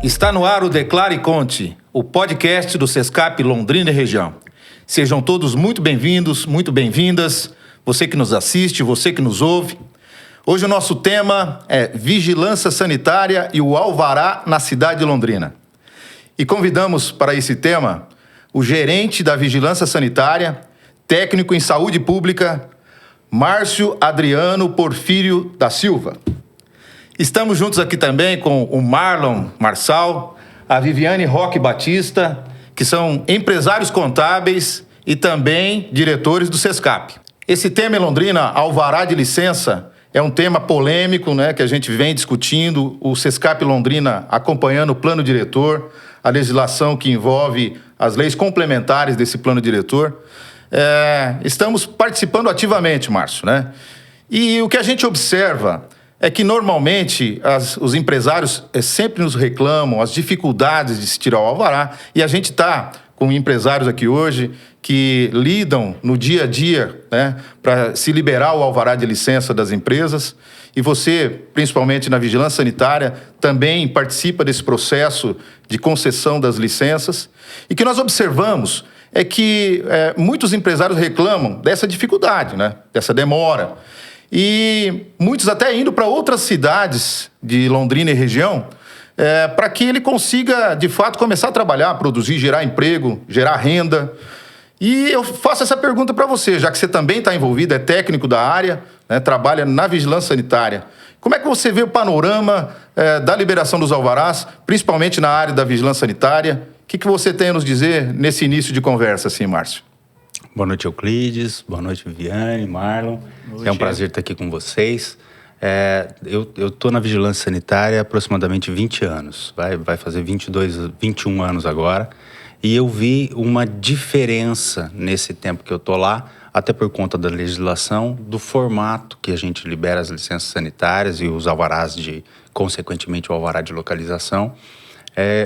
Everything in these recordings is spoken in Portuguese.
Está no ar o Declare e Conte, o podcast do Sescap Londrina e Região. Sejam todos muito bem-vindos, muito bem-vindas, você que nos assiste, você que nos ouve. Hoje o nosso tema é Vigilância Sanitária e o Alvará na cidade de Londrina. E convidamos para esse tema o gerente da Vigilância Sanitária, técnico em saúde pública, Márcio Adriano Porfírio da Silva. Estamos juntos aqui também com o Marlon Marçal, a Viviane Roque Batista, que são empresários contábeis e também diretores do Sescap. Esse tema em Londrina, alvará de licença, é um tema polêmico, né, que a gente vem discutindo, o Sescap Londrina acompanhando o plano diretor, a legislação que envolve as leis complementares desse plano diretor. Estamos participando ativamente, Márcio, né? E o que a gente observa é que, normalmente, os empresários sempre nos reclamam as dificuldades de se tirar o alvará, e a gente está com empresários aqui hoje que lidam no dia a dia, né, para se liberar o alvará de licença das empresas. E você, principalmente na Vigilância Sanitária, também participa desse processo de concessão das licenças. E o que nós observamos é que muitos empresários reclamam dessa dificuldade, né, dessa demora. E muitos até indo para outras cidades de Londrina e região, para que ele consiga, de fato, começar a trabalhar, produzir, gerar emprego, gerar renda. E eu faço essa pergunta para você, já que você também está envolvido, é técnico da área, né, trabalha na Vigilância Sanitária. Como é que você vê o panorama da liberação dos alvarás, principalmente na área da Vigilância Sanitária? O que você tem a nos dizer nesse início de conversa, assim, Márcio? Boa noite, Euclides. Boa noite, Viviane, Marlon. É um prazer estar aqui com vocês. Eu estou na Vigilância Sanitária há aproximadamente 20 anos. Vai fazer 21 anos agora. E eu vi uma diferença nesse tempo que eu estou lá, até por conta da legislação, do formato que a gente libera as licenças sanitárias e os alvarás consequentemente, o alvará de localização,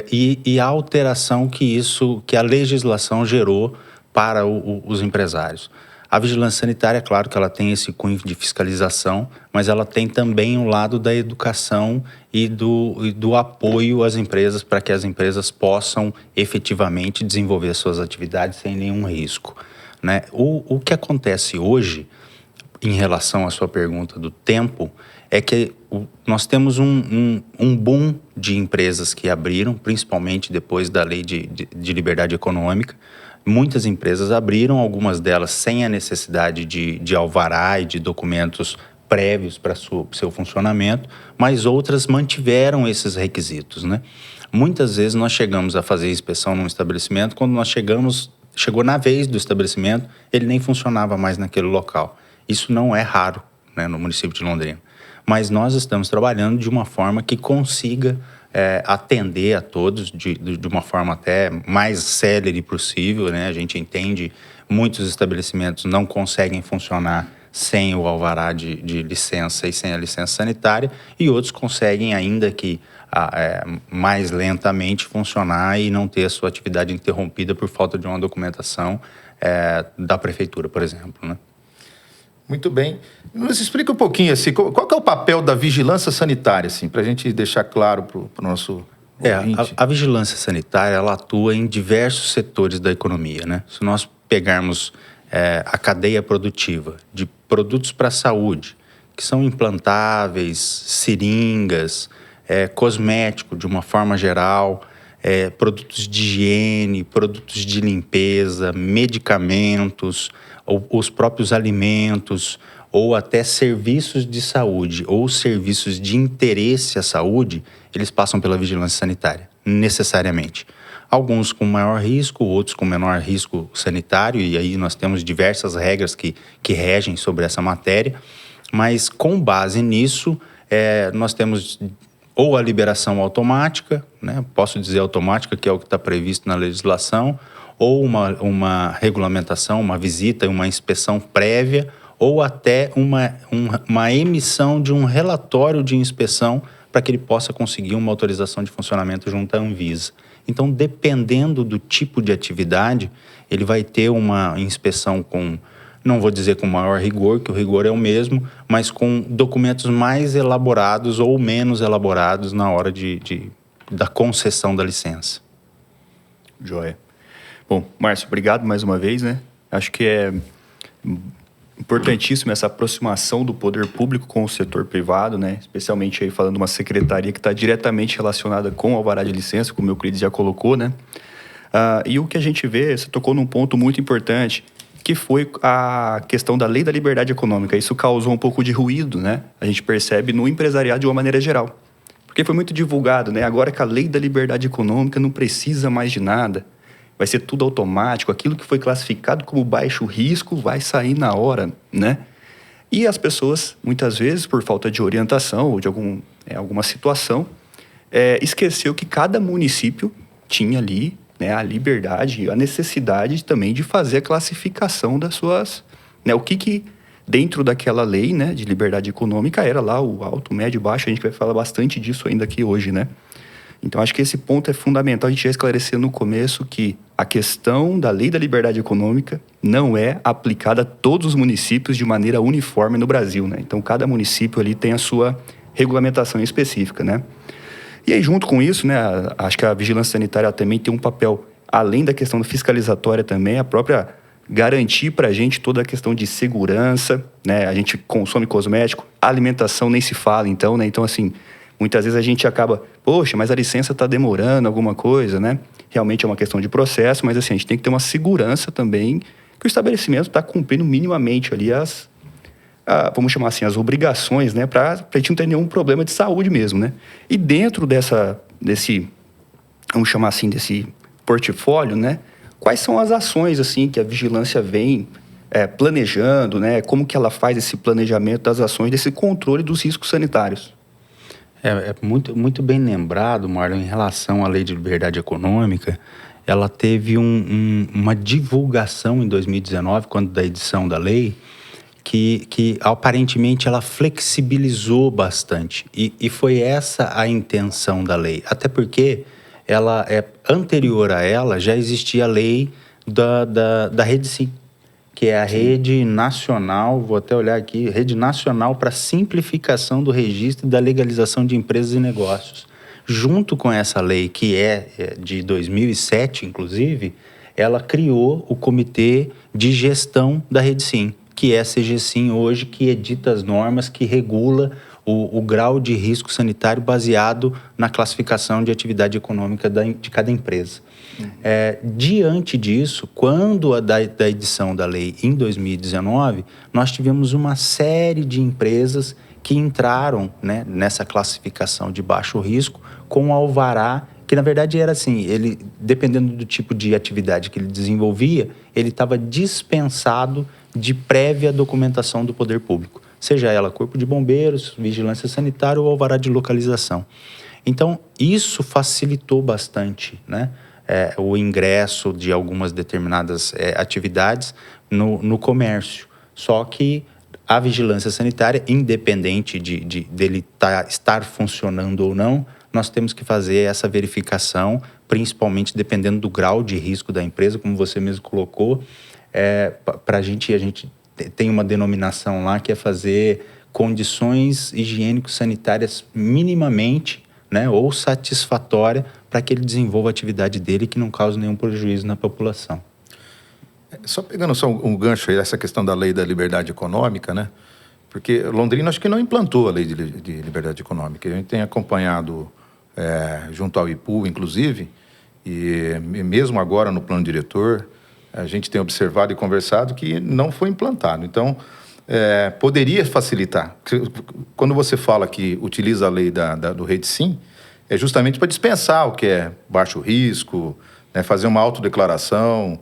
e a alteração que a legislação gerou para os empresários. A vigilância sanitária, é claro que ela tem esse cunho de fiscalização, mas ela tem também o lado da educação e do apoio às empresas para que as empresas possam efetivamente desenvolver suas atividades sem nenhum risco, né? O que acontece hoje, em relação à sua pergunta do tempo, é que nós temos um boom de empresas que abriram, principalmente depois da lei de liberdade econômica. Muitas empresas abriram, algumas delas sem a necessidade de alvará e de documentos prévios para seu funcionamento, mas outras mantiveram esses requisitos, né? Muitas vezes nós chegamos a fazer inspeção num estabelecimento, quando chegou na vez do estabelecimento, ele nem funcionava mais naquele local. Isso não é raro, né, no município de Londrina. Mas nós estamos trabalhando de uma forma que consiga atender a todos de uma forma até mais célere possível, né? A gente entende, muitos estabelecimentos não conseguem funcionar sem o alvará de licença e sem a licença sanitária, e outros conseguem, ainda que mais lentamente, funcionar e não ter a sua atividade interrompida por falta de uma documentação da prefeitura, por exemplo, né? Muito bem. Nos explica um pouquinho, assim, qual que é o papel da vigilância sanitária, assim, para a gente deixar claro para o nosso ouvinte? A vigilância sanitária, ela atua em diversos setores da economia, né? Se nós pegarmos a cadeia produtiva de produtos para a saúde, que são implantáveis, seringas, cosmético de uma forma geral, produtos de higiene, produtos de limpeza, medicamentos, ou os próprios alimentos, ou até serviços de saúde, ou serviços de interesse à saúde, eles passam pela vigilância sanitária, necessariamente. Alguns com maior risco, outros com menor risco sanitário, e aí nós temos diversas regras que regem sobre essa matéria, mas com base nisso, nós temos ou a liberação automática, né? Posso dizer automática, que é o que está previsto na legislação, ou uma regulamentação, uma visita e uma inspeção prévia, ou até uma emissão de um relatório de inspeção para que ele possa conseguir uma autorização de funcionamento junto à Anvisa. Então, dependendo do tipo de atividade, ele vai ter uma inspeção com, não vou dizer com maior rigor, que o rigor é o mesmo, mas com documentos mais elaborados ou menos elaborados na hora de da concessão da licença. Joia. Bom, Márcio, obrigado mais uma vez, né? Acho que é importantíssima essa aproximação do poder público com o setor privado, né? Especialmente aí falando de uma secretaria que está diretamente relacionada com o alvará de licença, como o Euclides já colocou, né? E o que a gente vê, você tocou num ponto muito importante, que foi a questão da lei da liberdade econômica. Isso causou um pouco de ruído, né? A gente percebe no empresariado de uma maneira geral. Porque foi muito divulgado, né? Agora que a lei da liberdade econômica não precisa mais de nada, vai ser tudo automático, aquilo que foi classificado como baixo risco vai sair na hora, né? E as pessoas, muitas vezes, por falta de orientação ou de alguma situação, esqueceu que cada município tinha ali, né, a liberdade, a necessidade também de fazer a classificação das suas... Né, o que dentro daquela lei, né, de liberdade econômica era lá o alto, médio, baixo, a gente vai falar bastante disso ainda aqui hoje, né? Então, acho que esse ponto é fundamental a gente já esclarecer no começo que a questão da lei da liberdade econômica não é aplicada a todos os municípios de maneira uniforme no Brasil, né? Então, cada município ali tem a sua regulamentação específica, né? E aí, junto com isso, né, acho que a vigilância sanitária também tem um papel, além da questão fiscalizatória também, a própria garantir para a gente toda a questão de segurança, né? A gente consome cosmético, alimentação nem se fala, então, né? Então, assim... Muitas vezes a gente acaba, poxa, mas a licença está demorando alguma coisa, né? Realmente é uma questão de processo, mas assim, a gente tem que ter uma segurança também que o estabelecimento está cumprindo minimamente ali vamos chamar assim, as obrigações, né? Para a gente não ter nenhum problema de saúde mesmo, né? E dentro desse, vamos chamar assim, desse portfólio, né? Quais são as ações, assim, que a vigilância vem planejando, né? Como que ela faz esse planejamento das ações, desse controle dos riscos sanitários? É muito, muito bem lembrado, Marlon, em relação à Lei de Liberdade Econômica. Ela teve uma divulgação em 2019, quando da edição da lei, que aparentemente ela flexibilizou bastante. E foi essa a intenção da lei. Até porque ela anterior a ela já existia a lei da Rede Sim, que é a Rede Nacional, vou até olhar aqui, Rede Nacional para Simplificação do Registro e da Legalização de Empresas e Negócios. Junto com essa lei, que é de 2007, inclusive, ela criou o Comitê de Gestão da Rede Sim, que é a CGSim hoje, que edita as normas, que regula o grau de risco sanitário baseado na classificação de atividade econômica de cada empresa. Diante disso, quando da edição da lei em 2019, nós tivemos uma série de empresas que entraram, né, nessa classificação de baixo risco com o alvará, que na verdade era assim, ele, dependendo do tipo de atividade que ele desenvolvia, ele estava dispensado de prévia documentação do poder público, seja ela Corpo de Bombeiros, Vigilância Sanitária ou alvará de localização. Então, isso facilitou bastante, né, o ingresso de algumas determinadas atividades no comércio. Só que a vigilância sanitária, independente dele estar funcionando ou não, nós temos que fazer essa verificação, principalmente dependendo do grau de risco da empresa, como você mesmo colocou. A gente tem uma denominação lá que é fazer condições higiênico-sanitárias minimamente, né, ou satisfatória para que ele desenvolva a atividade dele e que não cause nenhum prejuízo na população. Só pegando um gancho aí, essa questão da lei da liberdade econômica, né? Porque Londrina acho que não implantou a lei de liberdade econômica. A gente tem acompanhado junto ao IPU, inclusive, e mesmo agora no plano diretor, a gente tem observado e conversado que não foi implantado. Então, poderia facilitar. Quando você fala que utiliza a lei do Rede Sim, é justamente para dispensar o que é baixo risco, né, fazer uma autodeclaração,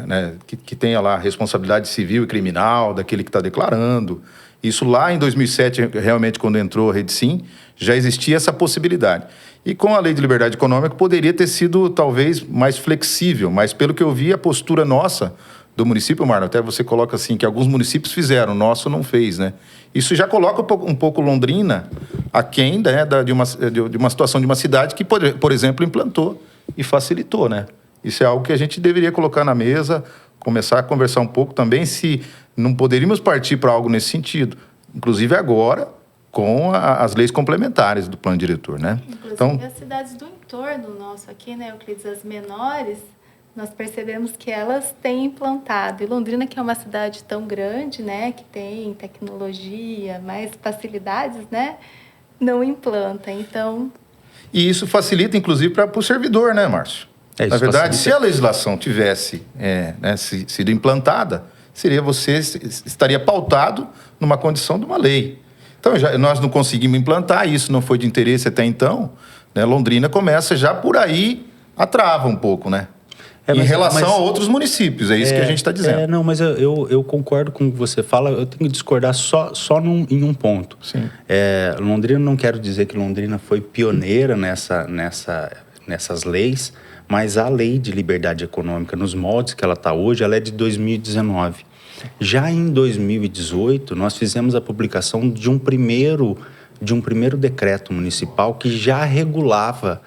né, que tenha lá responsabilidade civil e criminal daquele que está declarando. Isso lá em 2007, realmente, quando entrou a Rede Sim, já existia essa possibilidade. E com a Lei de Liberdade Econômica poderia ter sido, talvez, mais flexível, mas pelo que eu vi, a postura nossa do município, Marlon, até você coloca assim, que alguns municípios fizeram, o nosso não fez, né? Isso já coloca um pouco Londrina aquém, né, de uma situação de uma cidade que, por exemplo, implantou e facilitou, né? Isso é algo que a gente deveria colocar na mesa, começar a conversar um pouco também, se não poderíamos partir para algo nesse sentido. Inclusive agora, com as leis complementares do plano diretor, né? Inclusive, Então, as cidades do entorno nosso aqui, né, Euclides, as menores, nós percebemos que elas têm implantado. E Londrina, que é uma cidade tão grande, né, que tem tecnologia, mais facilidades, né, não implanta. Então, e isso facilita, inclusive, para o servidor, né, Márcio? Isso Na verdade, facilita. se a legislação tivesse sido implantada, você estaria pautado numa condição de uma lei. Então, nós não conseguimos implantar, isso não foi de interesse até então, né? Londrina começa já por aí, trava um pouco, né? Em relação a outros municípios, é isso que a gente está dizendo. Não, mas eu concordo com o que você fala, eu tenho que discordar só em um ponto. Sim. Londrina, não quero dizer que Londrina foi pioneira nessas leis, mas a lei de liberdade econômica, nos moldes que ela está hoje, ela é de 2019. Já em 2018, nós fizemos a publicação de um primeiro decreto municipal que já regulava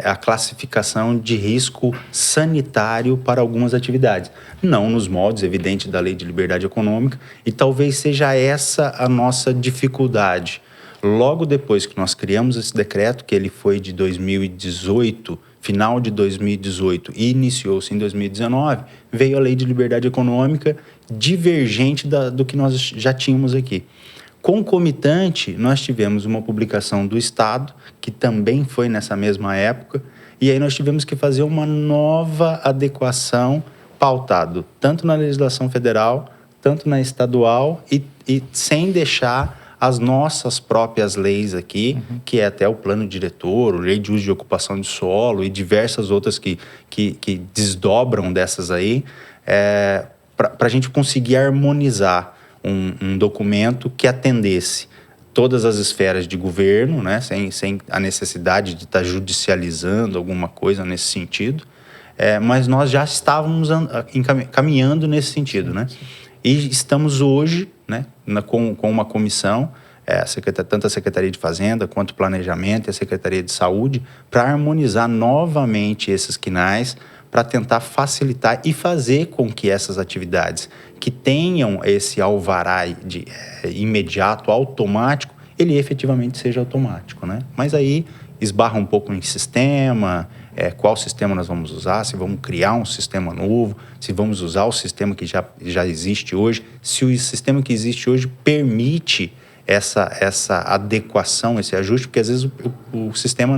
a classificação de risco sanitário para algumas atividades. Não nos moldes, evidente, da Lei de Liberdade Econômica, e talvez seja essa a nossa dificuldade. Logo depois que nós criamos esse decreto, que ele foi de 2018, final de 2018 e iniciou-se em 2019, veio a Lei de Liberdade Econômica divergente do que nós já tínhamos aqui. Concomitante, nós tivemos uma publicação do Estado, que também foi nessa mesma época, e aí nós tivemos que fazer uma nova adequação pautado tanto na legislação federal, tanto na estadual, e sem deixar as nossas próprias leis aqui, que é até o plano diretor, a lei de uso de ocupação de solo e diversas outras que desdobram dessas aí, para a gente conseguir harmonizar um documento que atendesse todas as esferas de governo, né, sem a necessidade de estar judicializando alguma coisa nesse sentido, mas nós já estávamos caminhando nesse sentido, né? E estamos hoje, né, com uma comissão, tanto a Secretaria de Fazenda quanto o Planejamento e a Secretaria de Saúde, para harmonizar novamente esses quinais, para tentar facilitar e fazer com que essas atividades que tenham esse alvará imediato, automático, ele efetivamente seja automático, né? Mas aí esbarra um pouco em sistema, qual sistema nós vamos usar, se vamos criar um sistema novo, se vamos usar o sistema que já existe hoje, se o sistema que existe hoje permite essa adequação, esse ajuste, porque às vezes o sistema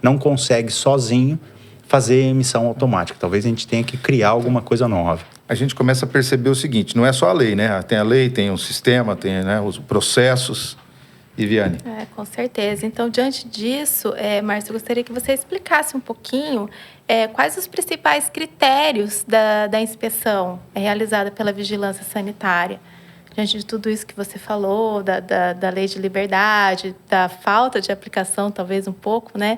não consegue sozinho fazer emissão automática. Talvez a gente tenha que criar alguma coisa nova. A gente começa a perceber o seguinte, não é só a lei, né? Tem a lei, tem o sistema, tem, né, os processos. E Viane? Com certeza. Então, diante disso, Márcio, eu gostaria que você explicasse um pouquinho quais os principais critérios da inspeção realizada pela Vigilância Sanitária. Diante de tudo isso que você falou, da lei de liberdade, da falta de aplicação, talvez um pouco, né?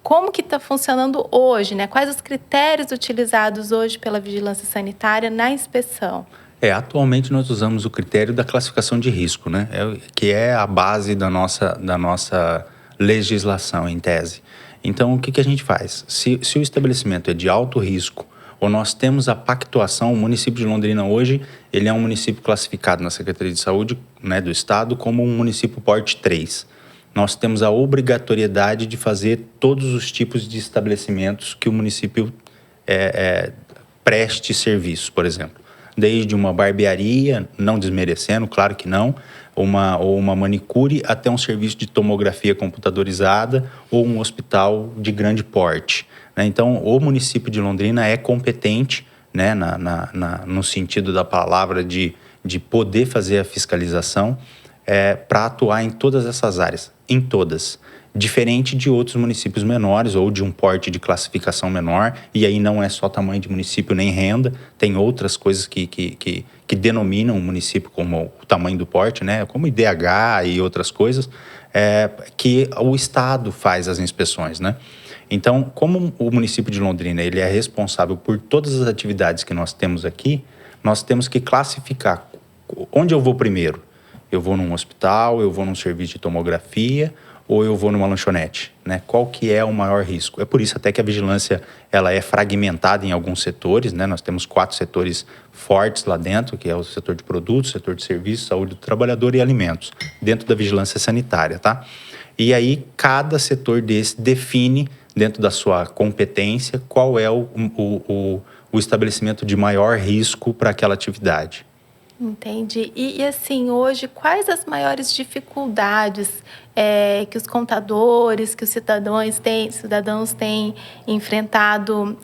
Como que está funcionando hoje, né? Quais os critérios utilizados hoje pela Vigilância Sanitária na inspeção? Atualmente nós usamos o critério da classificação de risco, né? Que é a base da nossa legislação, em tese. Então, o que a gente faz? Se o estabelecimento é de alto risco, ou nós temos a pactuação, o município de Londrina hoje, ele é um município classificado na Secretaria de Saúde, né, do Estado como um município porte 3. Nós temos a obrigatoriedade de fazer todos os tipos de estabelecimentos que o município preste serviço, por exemplo. Desde uma barbearia, não desmerecendo, claro que não, ou uma manicure, até um serviço de tomografia computadorizada ou um hospital de grande porte, né? Então, o município de Londrina é competente, né, no sentido da palavra de poder fazer a fiscalização para atuar em todas essas áreas, em todas. Diferente de outros municípios menores ou de um porte de classificação menor, e aí não é só tamanho de município nem renda, tem outras coisas que denominam o município como o tamanho do porte, né? Como IDH e outras coisas, que o Estado faz as inspeções, né? Então, como o município de Londrina ele é responsável por todas as atividades que nós temos aqui, nós temos que classificar onde eu vou primeiro. Eu vou num hospital, eu vou num serviço de tomografia, ou eu vou numa lanchonete, né? Qual que é o maior risco? É por isso até que a vigilância ela é fragmentada em alguns setores, né? Nós temos 4 setores fortes lá dentro, que é o setor de produtos, setor de serviços, saúde do trabalhador e alimentos, dentro da vigilância sanitária, tá? E aí cada setor desse define, dentro da sua competência, qual é o estabelecimento de maior risco para aquela atividade. Entendi. E assim, hoje, quais as maiores dificuldades que os contadores, que os cidadãos têm enfrentado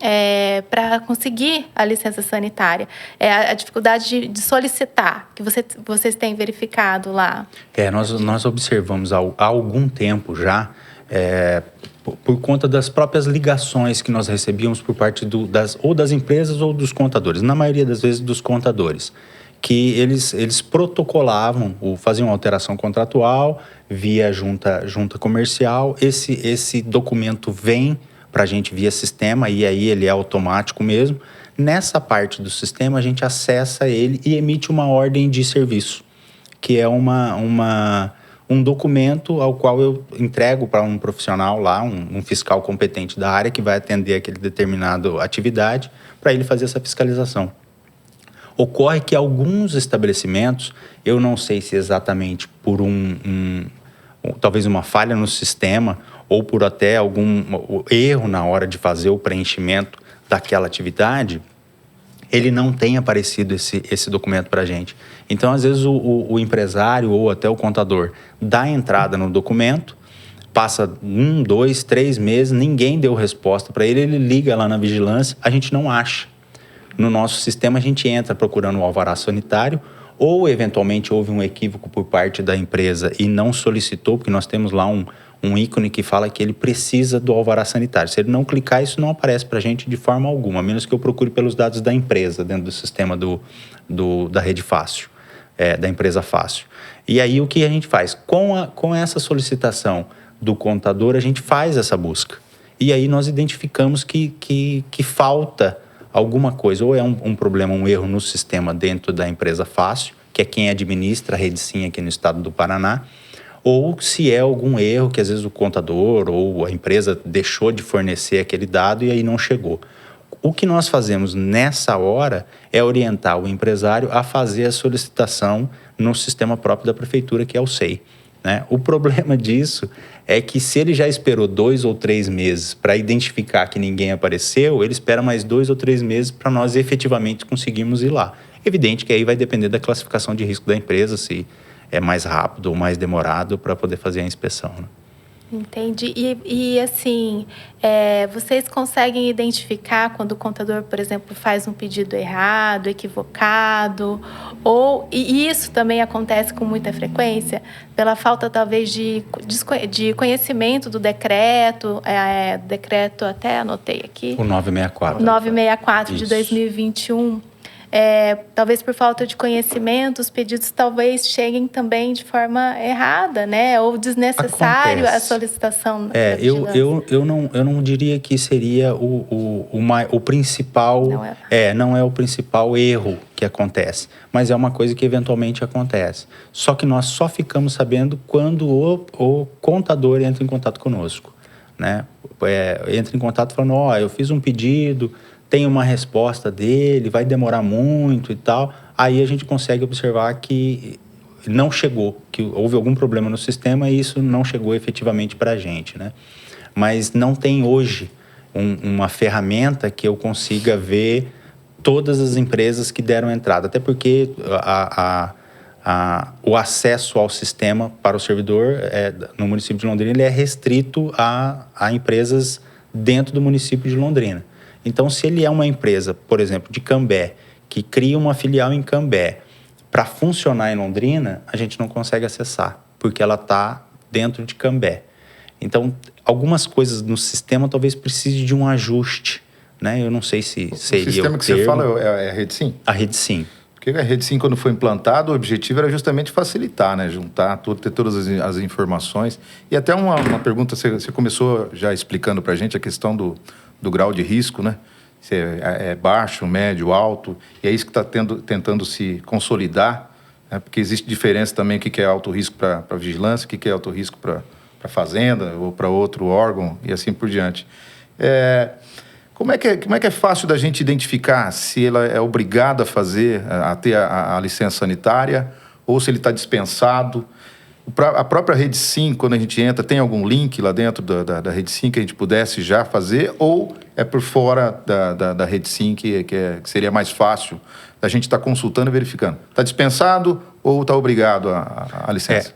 para conseguir a licença sanitária? A dificuldade de solicitar, que vocês têm verificado lá? Nós observamos há algum tempo já, por conta das próprias ligações que nós recebíamos por parte ou das empresas ou dos contadores, na maioria das vezes dos contadores, que eles protocolavam, faziam alteração contratual via junta comercial. Esse documento vem para a gente via sistema e aí ele é automático mesmo. Nessa parte do sistema, a gente acessa ele e emite uma ordem de serviço, que é um documento ao qual eu entrego para um profissional lá, um fiscal competente da área que vai atender aquele determinado atividade para ele fazer essa fiscalização. Ocorre que alguns estabelecimentos, eu não sei se exatamente por talvez uma falha no sistema ou por até algum erro na hora de fazer o preenchimento daquela atividade, ele não tem aparecido esse documento para a gente. Então, às vezes, o empresário ou até o contador dá entrada no documento, passa 1, 2, 3 meses, ninguém deu resposta para ele, ele liga lá na vigilância, a gente não acha. No nosso sistema, a gente entra procurando o alvará sanitário ou, eventualmente, houve um equívoco por parte da empresa e não solicitou, porque nós temos lá um ícone que fala que ele precisa do alvará sanitário. Se ele não clicar, isso não aparece para a gente de forma alguma, a menos que eu procure pelos dados da empresa, dentro do sistema da rede fácil, da empresa fácil. E aí, o que a gente faz? Com essa solicitação do contador, a gente faz essa busca. E aí, nós identificamos que falta alguma coisa, ou é um problema, um erro no sistema dentro da empresa fácil, que é quem administra a rede SIM aqui no estado do Paraná, ou se é algum erro que às vezes o contador ou a empresa deixou de fornecer aquele dado e aí não chegou. O que nós fazemos nessa hora é orientar o empresário a fazer a solicitação no sistema próprio da prefeitura, que é o SEI. Né? O problema disso é que se ele já esperou 2 ou 3 meses para identificar que ninguém apareceu, ele espera mais 2 ou 3 meses para nós efetivamente conseguirmos ir lá. Evidente que aí vai depender da classificação de risco da empresa, se é mais rápido ou mais demorado para poder fazer a inspeção. Né? Entendi. E assim, vocês conseguem identificar quando o contador, por exemplo, faz um pedido errado, equivocado, e isso também acontece com muita frequência, pela falta talvez de conhecimento do decreto, decreto até anotei aqui. O 964. 964 de 2021. Talvez por falta de conhecimento, os pedidos talvez cheguem também de forma errada, né? Ou desnecessário. Acontece. A solicitação. Eu não diria que seria o principal. Não é o principal erro que acontece, mas é uma coisa que eventualmente acontece. Só que nós só ficamos sabendo quando o contador entra em contato conosco, né? Entra em contato falando, eu fiz um pedido, tem uma resposta dele, vai demorar muito e tal. Aí a gente consegue observar que não chegou, que houve algum problema no sistema e isso não chegou efetivamente para a gente, né? Mas não tem hoje uma ferramenta que eu consiga ver todas as empresas que deram entrada. Até porque o acesso ao sistema para o servidor no município de Londrina ele é restrito a empresas dentro do município de Londrina. Então, se ele é uma empresa, por exemplo, de Cambé, que cria uma filial em Cambé, para funcionar em Londrina, a gente não consegue acessar, porque ela está dentro de Cambé. Então, algumas coisas no sistema talvez precise de um ajuste, né? Eu não sei se seria o sistema que você fala é a Rede SIM? A Rede SIM. Porque a Rede SIM, quando foi implantada, o objetivo era justamente facilitar, né? Juntar ter todas as informações. E até uma pergunta, você começou já explicando para a gente a questão do grau de risco, né? Se é baixo, médio, alto, e é isso que está tentando se consolidar, né? Porque existe diferença também o que é alto risco para vigilância, o que é alto risco para a Fazenda ou para outro órgão e assim por diante. Como é que é fácil da gente identificar se ela é obrigada a ter a licença sanitária ou se ele está dispensado? A própria Rede Sim, quando a gente entra, tem algum link lá dentro da Rede Sim que a gente pudesse já fazer ou é por fora da Rede Sim que seria mais fácil da gente estar consultando e verificando? Está dispensado ou está obrigado a licença?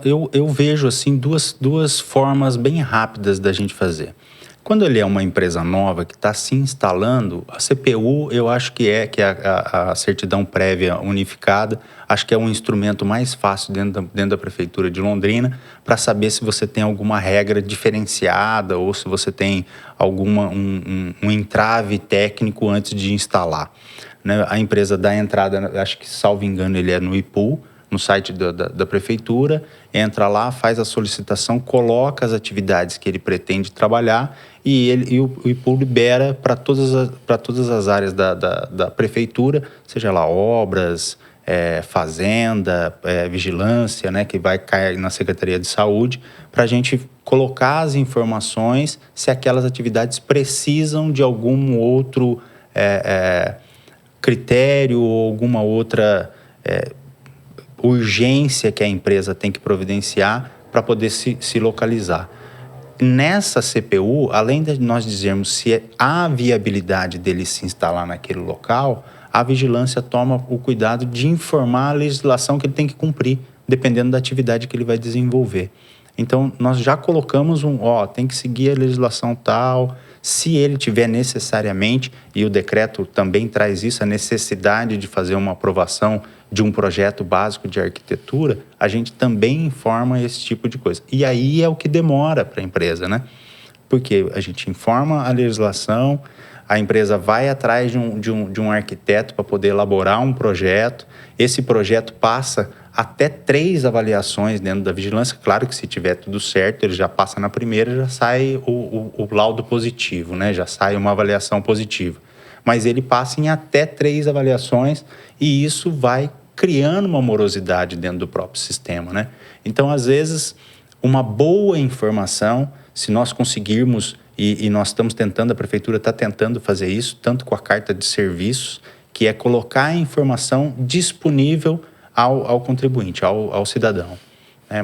Eu vejo assim duas formas bem rápidas da gente fazer. Quando ele é uma empresa nova que está se instalando, a CPU eu acho que é a certidão prévia unificada, acho que é um instrumento mais fácil dentro da Prefeitura de Londrina para saber se você tem alguma regra diferenciada ou se você tem um entrave técnico antes de instalar. Né? A empresa dá entrada, acho que, salvo engano, ele é no IPUL, no site da Prefeitura, entra lá, faz a solicitação, coloca as atividades que ele pretende trabalhar e o IPUL libera para todas as áreas da Prefeitura, seja lá obras, fazenda, vigilância, né, que vai cair na Secretaria de Saúde, para a gente colocar as informações se aquelas atividades precisam de algum outro critério ou alguma outra urgência que a empresa tem que providenciar para poder se localizar. Nessa CPU, além de nós dizermos se há viabilidade dele se instalar naquele local, a vigilância toma o cuidado de informar a legislação que ele tem que cumprir, dependendo da atividade que ele vai desenvolver. Então, nós já colocamos tem que seguir a legislação tal. Se ele tiver necessariamente, e o decreto também traz isso, a necessidade de fazer uma aprovação de um projeto básico de arquitetura, a gente também informa esse tipo de coisa. E aí é o que demora para a empresa, né? Porque a gente informa a legislação, a empresa vai atrás de um arquiteto para poder elaborar um projeto, esse projeto passa até 3 avaliações dentro da vigilância. Claro que se tiver tudo certo, ele já passa na primeira, já sai o laudo positivo, né? Já sai uma avaliação positiva. Mas ele passa em até 3 avaliações e isso vai criando uma morosidade dentro do próprio sistema, né? Então, às vezes, uma boa informação, se nós conseguirmos, e nós estamos tentando, a Prefeitura está tentando fazer isso, tanto com a carta de serviços, que é colocar a informação disponível ao contribuinte, ao cidadão.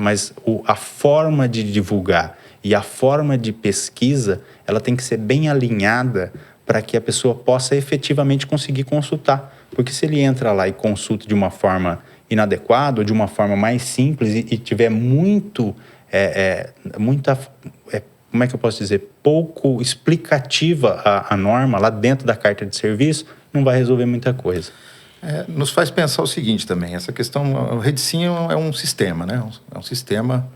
Mas a forma de divulgar e a forma de pesquisa, ela tem que ser bem alinhada para que a pessoa possa efetivamente conseguir consultar. Porque se ele entra lá e consulta de uma forma inadequada ou de uma forma mais simples e tiver muita, como é que eu posso dizer, pouco explicativa a norma lá dentro da carta de serviço, não vai resolver muita coisa. Nos faz pensar o seguinte também, essa questão, o Rede Sim é um sistema, né? É um sistema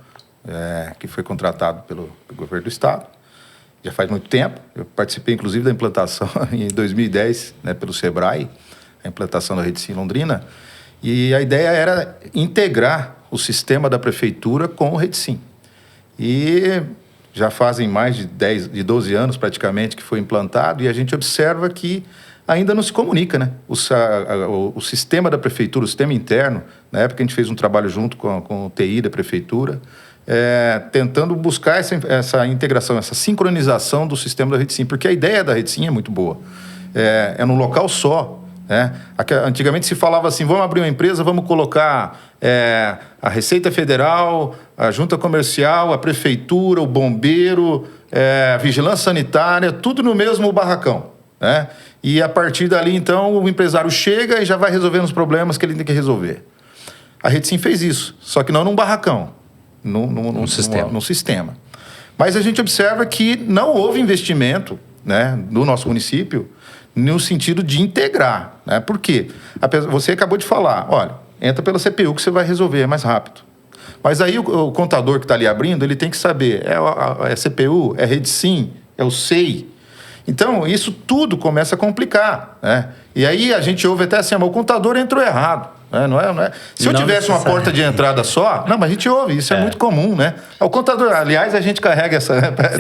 que foi contratado pelo governo do Estado, já faz muito tempo. Eu participei, inclusive, da implantação em 2010, né, pelo SEBRAE, a implantação da Rede Sim Londrina, e a ideia era integrar o sistema da Prefeitura com o Rede Sim. E já fazem mais de 12 anos, praticamente, que foi implantado, e a gente observa que ainda não se comunica, né? O sistema da Prefeitura, o sistema interno, na época a gente fez um trabalho junto com o TI da Prefeitura, tentando buscar essa integração, essa sincronização do sistema da Rede Sim, porque a ideia da Rede Sim é muito boa. É num local só. Antigamente se falava assim, vamos abrir uma empresa, vamos colocar a Receita Federal, a Junta Comercial, a Prefeitura, o Bombeiro, a Vigilância Sanitária, tudo no mesmo barracão, né? E a partir dali, então, o empresário chega e já vai resolvendo os problemas que ele tem que resolver. A Rede Sim fez isso, só que não num barracão, num sistema. Mas a gente observa que não houve investimento, né, no nosso município no sentido de integrar, né? Por quê? Você acabou de falar, olha, entra pela CPU que você vai resolver, é mais rápido. Mas aí o contador que está ali abrindo, ele tem que saber, é CPU, é Rede Sim, é o SEI. Então, isso tudo começa a complicar, né? E aí a gente ouve até assim, o contador entrou errado. Não é. Se eu tivesse uma porta de entrada só... Não, mas a gente ouve, isso é muito comum, né? O contador, aliás, a gente carrega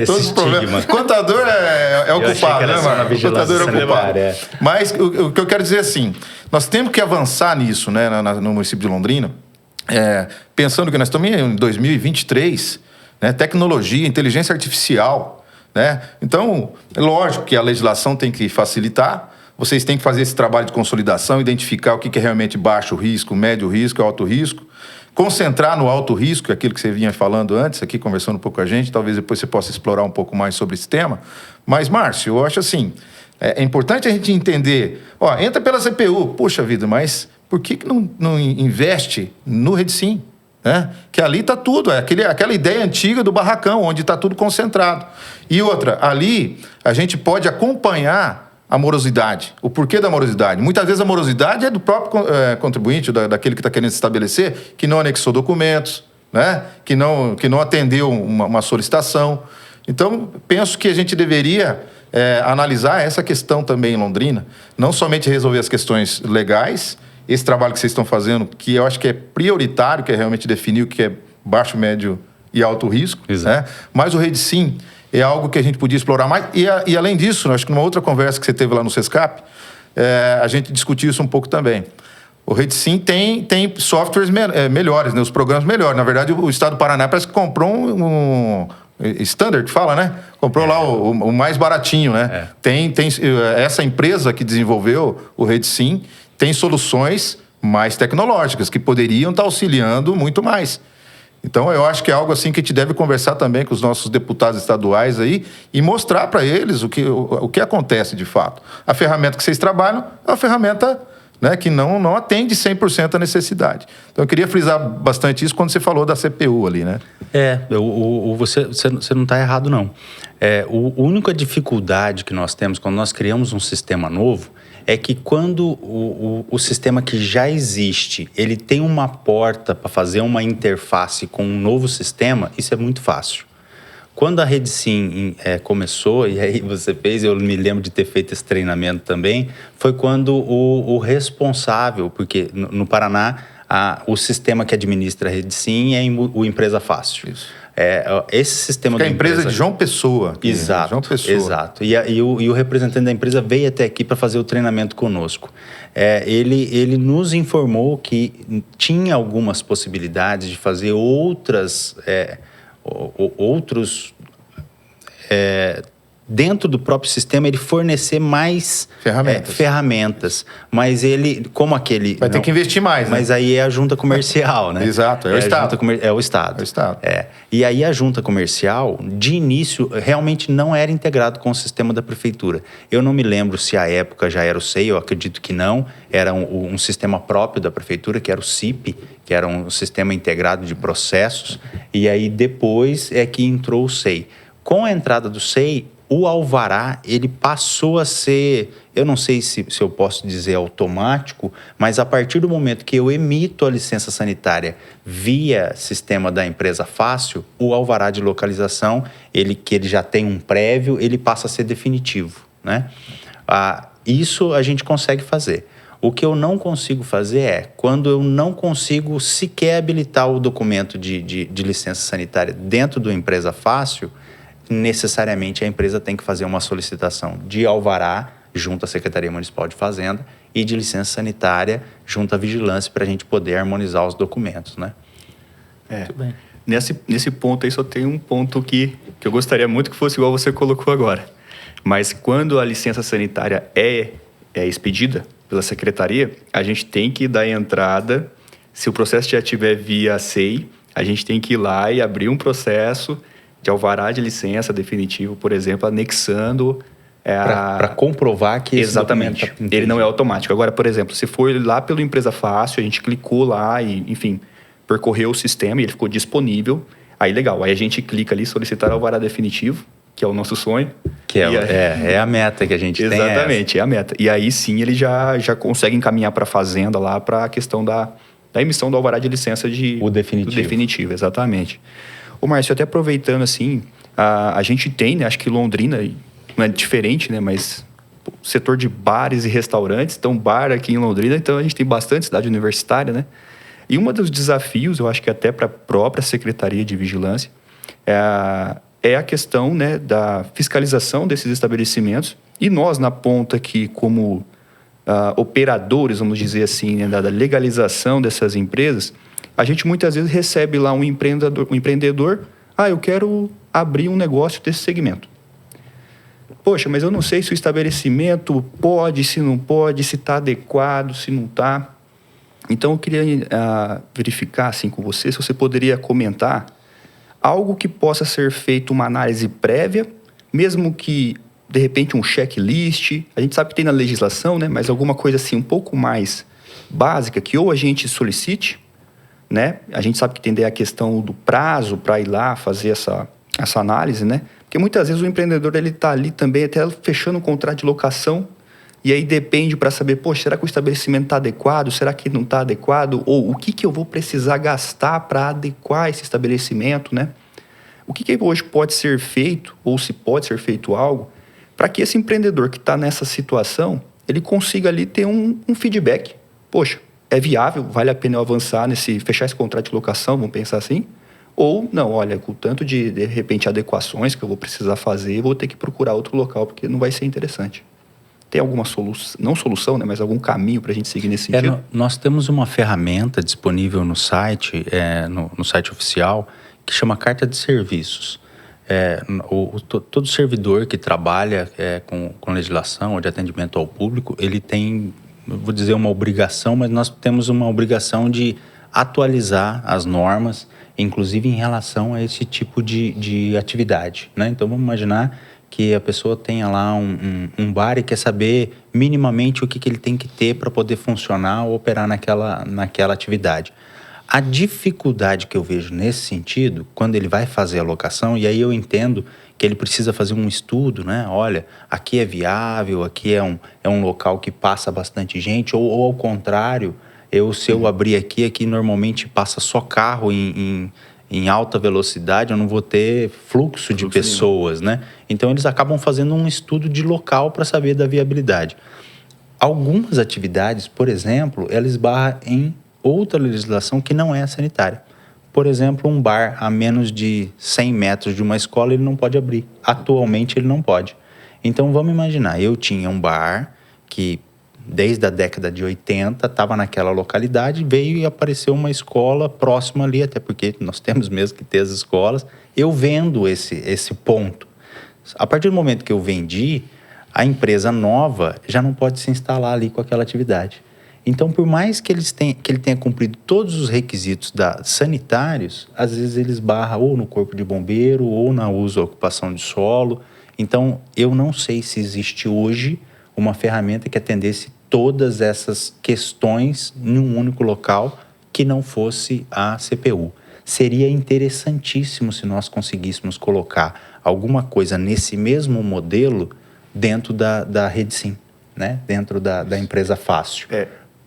todos os problemas. O contador é o culpado, né, Marcos? O contador é o culpado. Mas o que eu quero dizer é assim, nós temos que avançar nisso, né, no município de Londrina, pensando que nós estamos em 2023, né? Tecnologia, inteligência artificial, né? Então, é lógico que a legislação tem que facilitar, vocês têm que fazer esse trabalho de consolidação, identificar o que é realmente baixo risco, médio risco, alto risco, concentrar no alto risco, aquilo que você vinha falando antes, aqui conversando um pouco com a gente, talvez depois você possa explorar um pouco mais sobre esse tema. Mas, Márcio, eu acho assim, é importante a gente entender, entra pela CPU, poxa vida, mas por que não investe no RedSim? Né? Que ali está tudo, aquela ideia antiga do barracão, onde está tudo concentrado. E outra, ali a gente pode acompanhar a morosidade, o porquê da morosidade. Muitas vezes a morosidade é do próprio contribuinte, daquele que está querendo se estabelecer, que não anexou documentos, né? que não atendeu uma solicitação. Então, penso que a gente deveria analisar essa questão também em Londrina, não somente resolver as questões legais, esse trabalho que vocês estão fazendo, que eu acho que é prioritário, que é realmente definir o que é baixo, médio e alto risco, né? Mas o RedSim é algo que a gente podia explorar mais. E além disso, acho que numa outra conversa que você teve lá no SESCAP, a gente discutiu isso um pouco também. O RedSim tem softwares melhores, né? Os programas melhores. Na verdade, o Estado do Paraná parece que comprou um standard, que fala, né? Comprou lá o mais baratinho, né? Tem essa empresa que desenvolveu o RedSim tem soluções mais tecnológicas que poderiam estar auxiliando muito mais. Então, eu acho que é algo assim que a gente deve conversar também com os nossos deputados estaduais aí e mostrar para eles o que acontece de fato. A ferramenta que vocês trabalham é uma ferramenta, né, que não atende 100% a necessidade. Então, eu queria frisar bastante isso quando você falou da CPU ali, né? Você não está errado, não. A única dificuldade que nós temos quando nós criamos um sistema novo é que quando o sistema que já existe, ele tem uma porta para fazer uma interface com um novo sistema, isso é muito fácil. Quando a RedSim começou, e aí você fez, eu me lembro de ter feito esse treinamento também, foi quando o responsável, porque no Paraná, o sistema que administra a RedSim é o Empresa Fácil. Isso. Esse sistema da empresa de João Pessoa. Exato, João Pessoa. Exato. E o representante da empresa veio até aqui para fazer o treinamento conosco. Ele nos informou que tinha algumas possibilidades de fazer outros dentro do próprio sistema, ele fornecer mais ferramentas. Mas ele, como aquele... Vai ter que investir mais, né? Mas aí é a junta comercial, né? Exato, é o Estado. É o Estado. É o Estado. E aí a junta comercial, de início, realmente não era integrado com o sistema da prefeitura. Eu não me lembro se à época já era o SEI, eu acredito que não. Era um sistema próprio da prefeitura, que era o CIP, que era um sistema integrado de processos. E aí depois é que entrou o SEI. Com a entrada do SEI, o alvará, ele passou a ser, eu não sei se eu posso dizer automático, mas a partir do momento que eu emito a licença sanitária via sistema da Empresa Fácil, o alvará de localização, que ele já tem um prévio, ele passa a ser definitivo, né? Isso a gente consegue fazer. O que eu não consigo fazer é, quando eu não consigo sequer habilitar o documento de licença sanitária dentro do Empresa Fácil, necessariamente a empresa tem que fazer uma solicitação de alvará junto à Secretaria Municipal de Fazenda e de licença sanitária junto à vigilância para a gente poder harmonizar os documentos, né? Muito bem. Nesse ponto aí só tem um ponto que eu gostaria muito que fosse igual você colocou agora. Mas quando a licença sanitária é expedida pela Secretaria, a gente tem que dar entrada, se o processo já estiver via SEI, a gente tem que ir lá e abrir um processo de alvará de licença definitivo, por exemplo, anexando... Para comprovar que esse exatamente. documento... Ele não é automático. Agora, por exemplo, se for lá pelo Empresa Fácil, a gente clicou lá e, enfim, percorreu o sistema e ele ficou disponível, aí legal. Aí a gente clica ali, solicitar alvará definitivo, que é o nosso sonho. Que é a meta que a gente tem. Exatamente, é a meta. E aí sim ele já consegue encaminhar para a Fazenda lá para a questão da emissão do alvará de licença o definitivo. Do definitivo, exatamente. Ô, Márcio, até aproveitando assim, a gente tem, né, acho que Londrina não é diferente, né, mas o setor de bares e restaurantes, então bar aqui em Londrina, então a gente tem bastante cidade universitária, né? E um dos desafios, eu acho que até para a própria Secretaria de Vigilância, é a questão, né, da fiscalização desses estabelecimentos. E nós, na ponta aqui, como operadores, vamos dizer assim, né, da legalização dessas empresas, a gente muitas vezes recebe lá um empreendedor, eu quero abrir um negócio desse segmento. Poxa, mas eu não sei se o estabelecimento pode, se não pode, se está adequado, se não está. Então, eu queria verificar assim, com você, se você poderia comentar algo que possa ser feito uma análise prévia, mesmo que, de repente, um checklist. A gente sabe que tem na legislação, né? Mas alguma coisa assim um pouco mais básica que ou a gente solicite, né? A gente sabe que tem daí a questão do prazo para ir lá fazer essa análise, né? Porque muitas vezes o empreendedor ele está ali também até fechando um contrato de locação e aí depende para saber, poxa, será que o estabelecimento está adequado? Será que não está adequado? Ou o que eu vou precisar gastar para adequar esse estabelecimento, né? O que hoje pode ser feito, ou se pode ser feito algo, para que esse empreendedor que está nessa situação, ele consiga ali ter um feedback. Poxa, é viável, vale a pena eu avançar fechar esse contrato de locação, vamos pensar assim? Ou, não, olha, com o tanto de repente, adequações que eu vou precisar fazer, vou ter que procurar outro local, porque não vai ser interessante. Tem alguma solução, não solução, né, mas algum caminho para a gente seguir nesse sentido? Nós temos uma ferramenta disponível no site, no site oficial, que chama Carta de Serviços. Todo servidor que trabalha com legislação ou de atendimento ao público, ele tem, vou dizer, uma obrigação, mas nós temos uma obrigação de atualizar as normas, inclusive em relação a esse tipo de atividade, né? Então, vamos imaginar que a pessoa tenha lá um bar e quer saber minimamente o que ele tem que ter para poder funcionar ou operar naquela atividade. A dificuldade que eu vejo nesse sentido, quando ele vai fazer a locação, e aí eu entendo que ele precisa fazer um estudo, né? Olha, aqui é viável, aqui é um local que passa bastante gente, ou ao contrário, se eu abrir aqui normalmente passa só carro em alta velocidade, eu não vou ter fluxo de pessoas, né? Então, eles acabam fazendo um estudo de local para saber da viabilidade. Algumas atividades, por exemplo, ela esbarra em outra legislação que não é a sanitária. Por exemplo, um bar a menos de 100 metros de uma escola, ele não pode abrir. Atualmente, ele não pode. Então, vamos imaginar, eu tinha um bar que, desde a década de 80, estava naquela localidade, veio e apareceu uma escola próxima ali, até porque nós temos mesmo que ter as escolas. Eu vendo esse ponto. A partir do momento que eu vendi, a empresa nova já não pode se instalar ali com aquela atividade. Então, por mais que ele tenha cumprido todos os requisitos sanitários, às vezes eles barram ou no corpo de bombeiro ou na uso ou ocupação de solo. Então, eu não sei se existe hoje uma ferramenta que atendesse todas essas questões em um único local que não fosse a CPU. Seria interessantíssimo se nós conseguíssemos colocar alguma coisa nesse mesmo modelo dentro da Rede Sim, né? Dentro da empresa Fácil.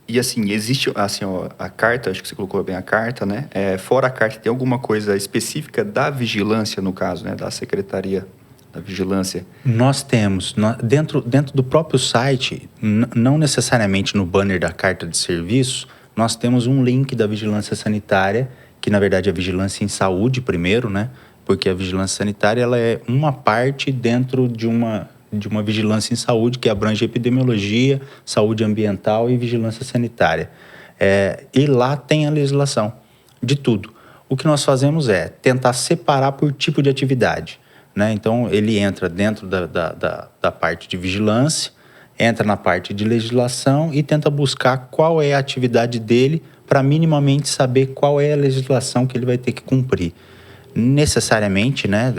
E assim, existe assim, a carta, acho que você colocou bem a carta, né? Fora a carta, tem alguma coisa específica da vigilância, no caso, né? Da Secretaria da Vigilância? Nós temos, dentro do próprio site, não necessariamente no banner da carta de serviço, nós temos um link da vigilância sanitária, que na verdade é a vigilância em saúde primeiro, né? Porque a vigilância sanitária ela é uma parte dentro de uma vigilância em saúde que abrange epidemiologia, saúde ambiental e vigilância sanitária. E lá tem a legislação de tudo. O que nós fazemos é tentar separar por tipo de atividade, né? Então, ele entra dentro da parte de vigilância, entra na parte de legislação e tenta buscar qual é a atividade dele para minimamente saber qual é a legislação que ele vai ter que cumprir. Necessariamente, né,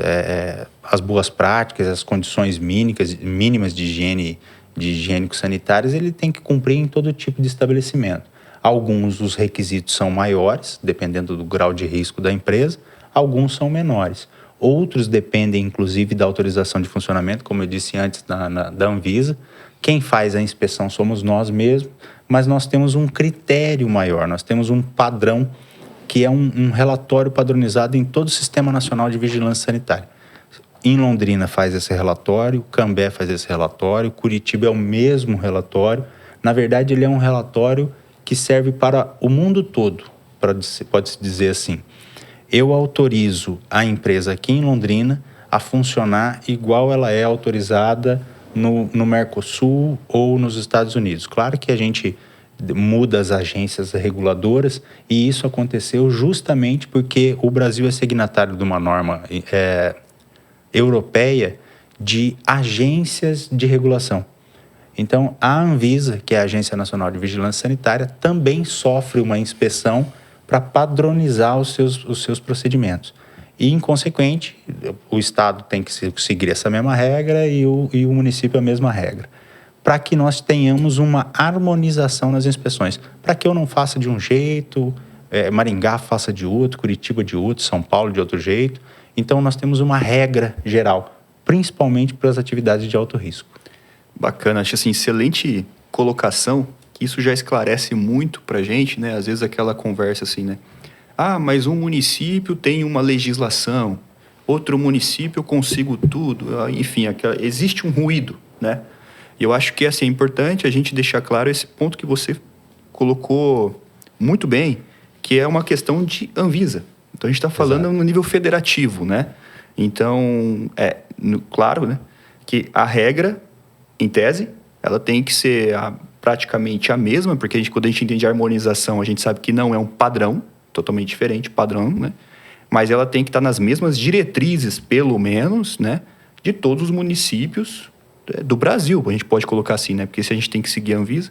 as boas práticas, as condições mínimas de higiene, de higiênico-sanitárias, ele tem que cumprir em todo tipo de estabelecimento. Alguns, os requisitos são maiores, dependendo do grau de risco da empresa, alguns são menores. Outros dependem, inclusive, da autorização de funcionamento, como eu disse antes, da Anvisa. Quem faz a inspeção somos nós mesmos, mas nós temos um critério maior, nós temos um padrão, que é um relatório padronizado em todo o Sistema Nacional de Vigilância Sanitária. Em Londrina faz esse relatório, Cambé faz esse relatório, Curitiba é o mesmo relatório. Na verdade, ele é um relatório que serve para o mundo todo, pode-se dizer assim. Eu autorizo a empresa aqui em Londrina a funcionar igual ela é autorizada no Mercosul ou nos Estados Unidos. Claro que a gente muda as agências reguladoras, e isso aconteceu justamente porque o Brasil é signatário de uma norma europeia de agências de regulação. Então, a Anvisa, que é a Agência Nacional de Vigilância Sanitária, também sofre uma inspeção para padronizar os seus procedimentos. E, inconsequente, o Estado tem que seguir essa mesma regra e o município a mesma regra, para que nós tenhamos uma harmonização nas inspeções, para que eu não faça de um jeito, Maringá faça de outro, Curitiba de outro, São Paulo de outro jeito. Então, nós temos uma regra geral, principalmente para as atividades de alto risco. Bacana, acho assim, excelente colocação, que isso já esclarece muito para a gente, né? Às vezes aquela conversa assim, né? Ah, mas um município tem uma legislação, outro município eu consigo tudo, enfim, existe um ruído, né? E eu acho que assim, é importante a gente deixar claro esse ponto que você colocou muito bem, que é uma questão de Anvisa. Então, a gente está falando no nível federativo, né? Então, claro, né, que a regra, em tese, ela tem que ser praticamente a mesma, porque quando a gente entende a harmonização, a gente sabe que não é um padrão, totalmente diferente, padrão, né? Mas ela tem que estar nas mesmas diretrizes, pelo menos, né, de todos os municípios do Brasil, a gente pode colocar assim, né? Porque se a gente tem que seguir a Anvisa,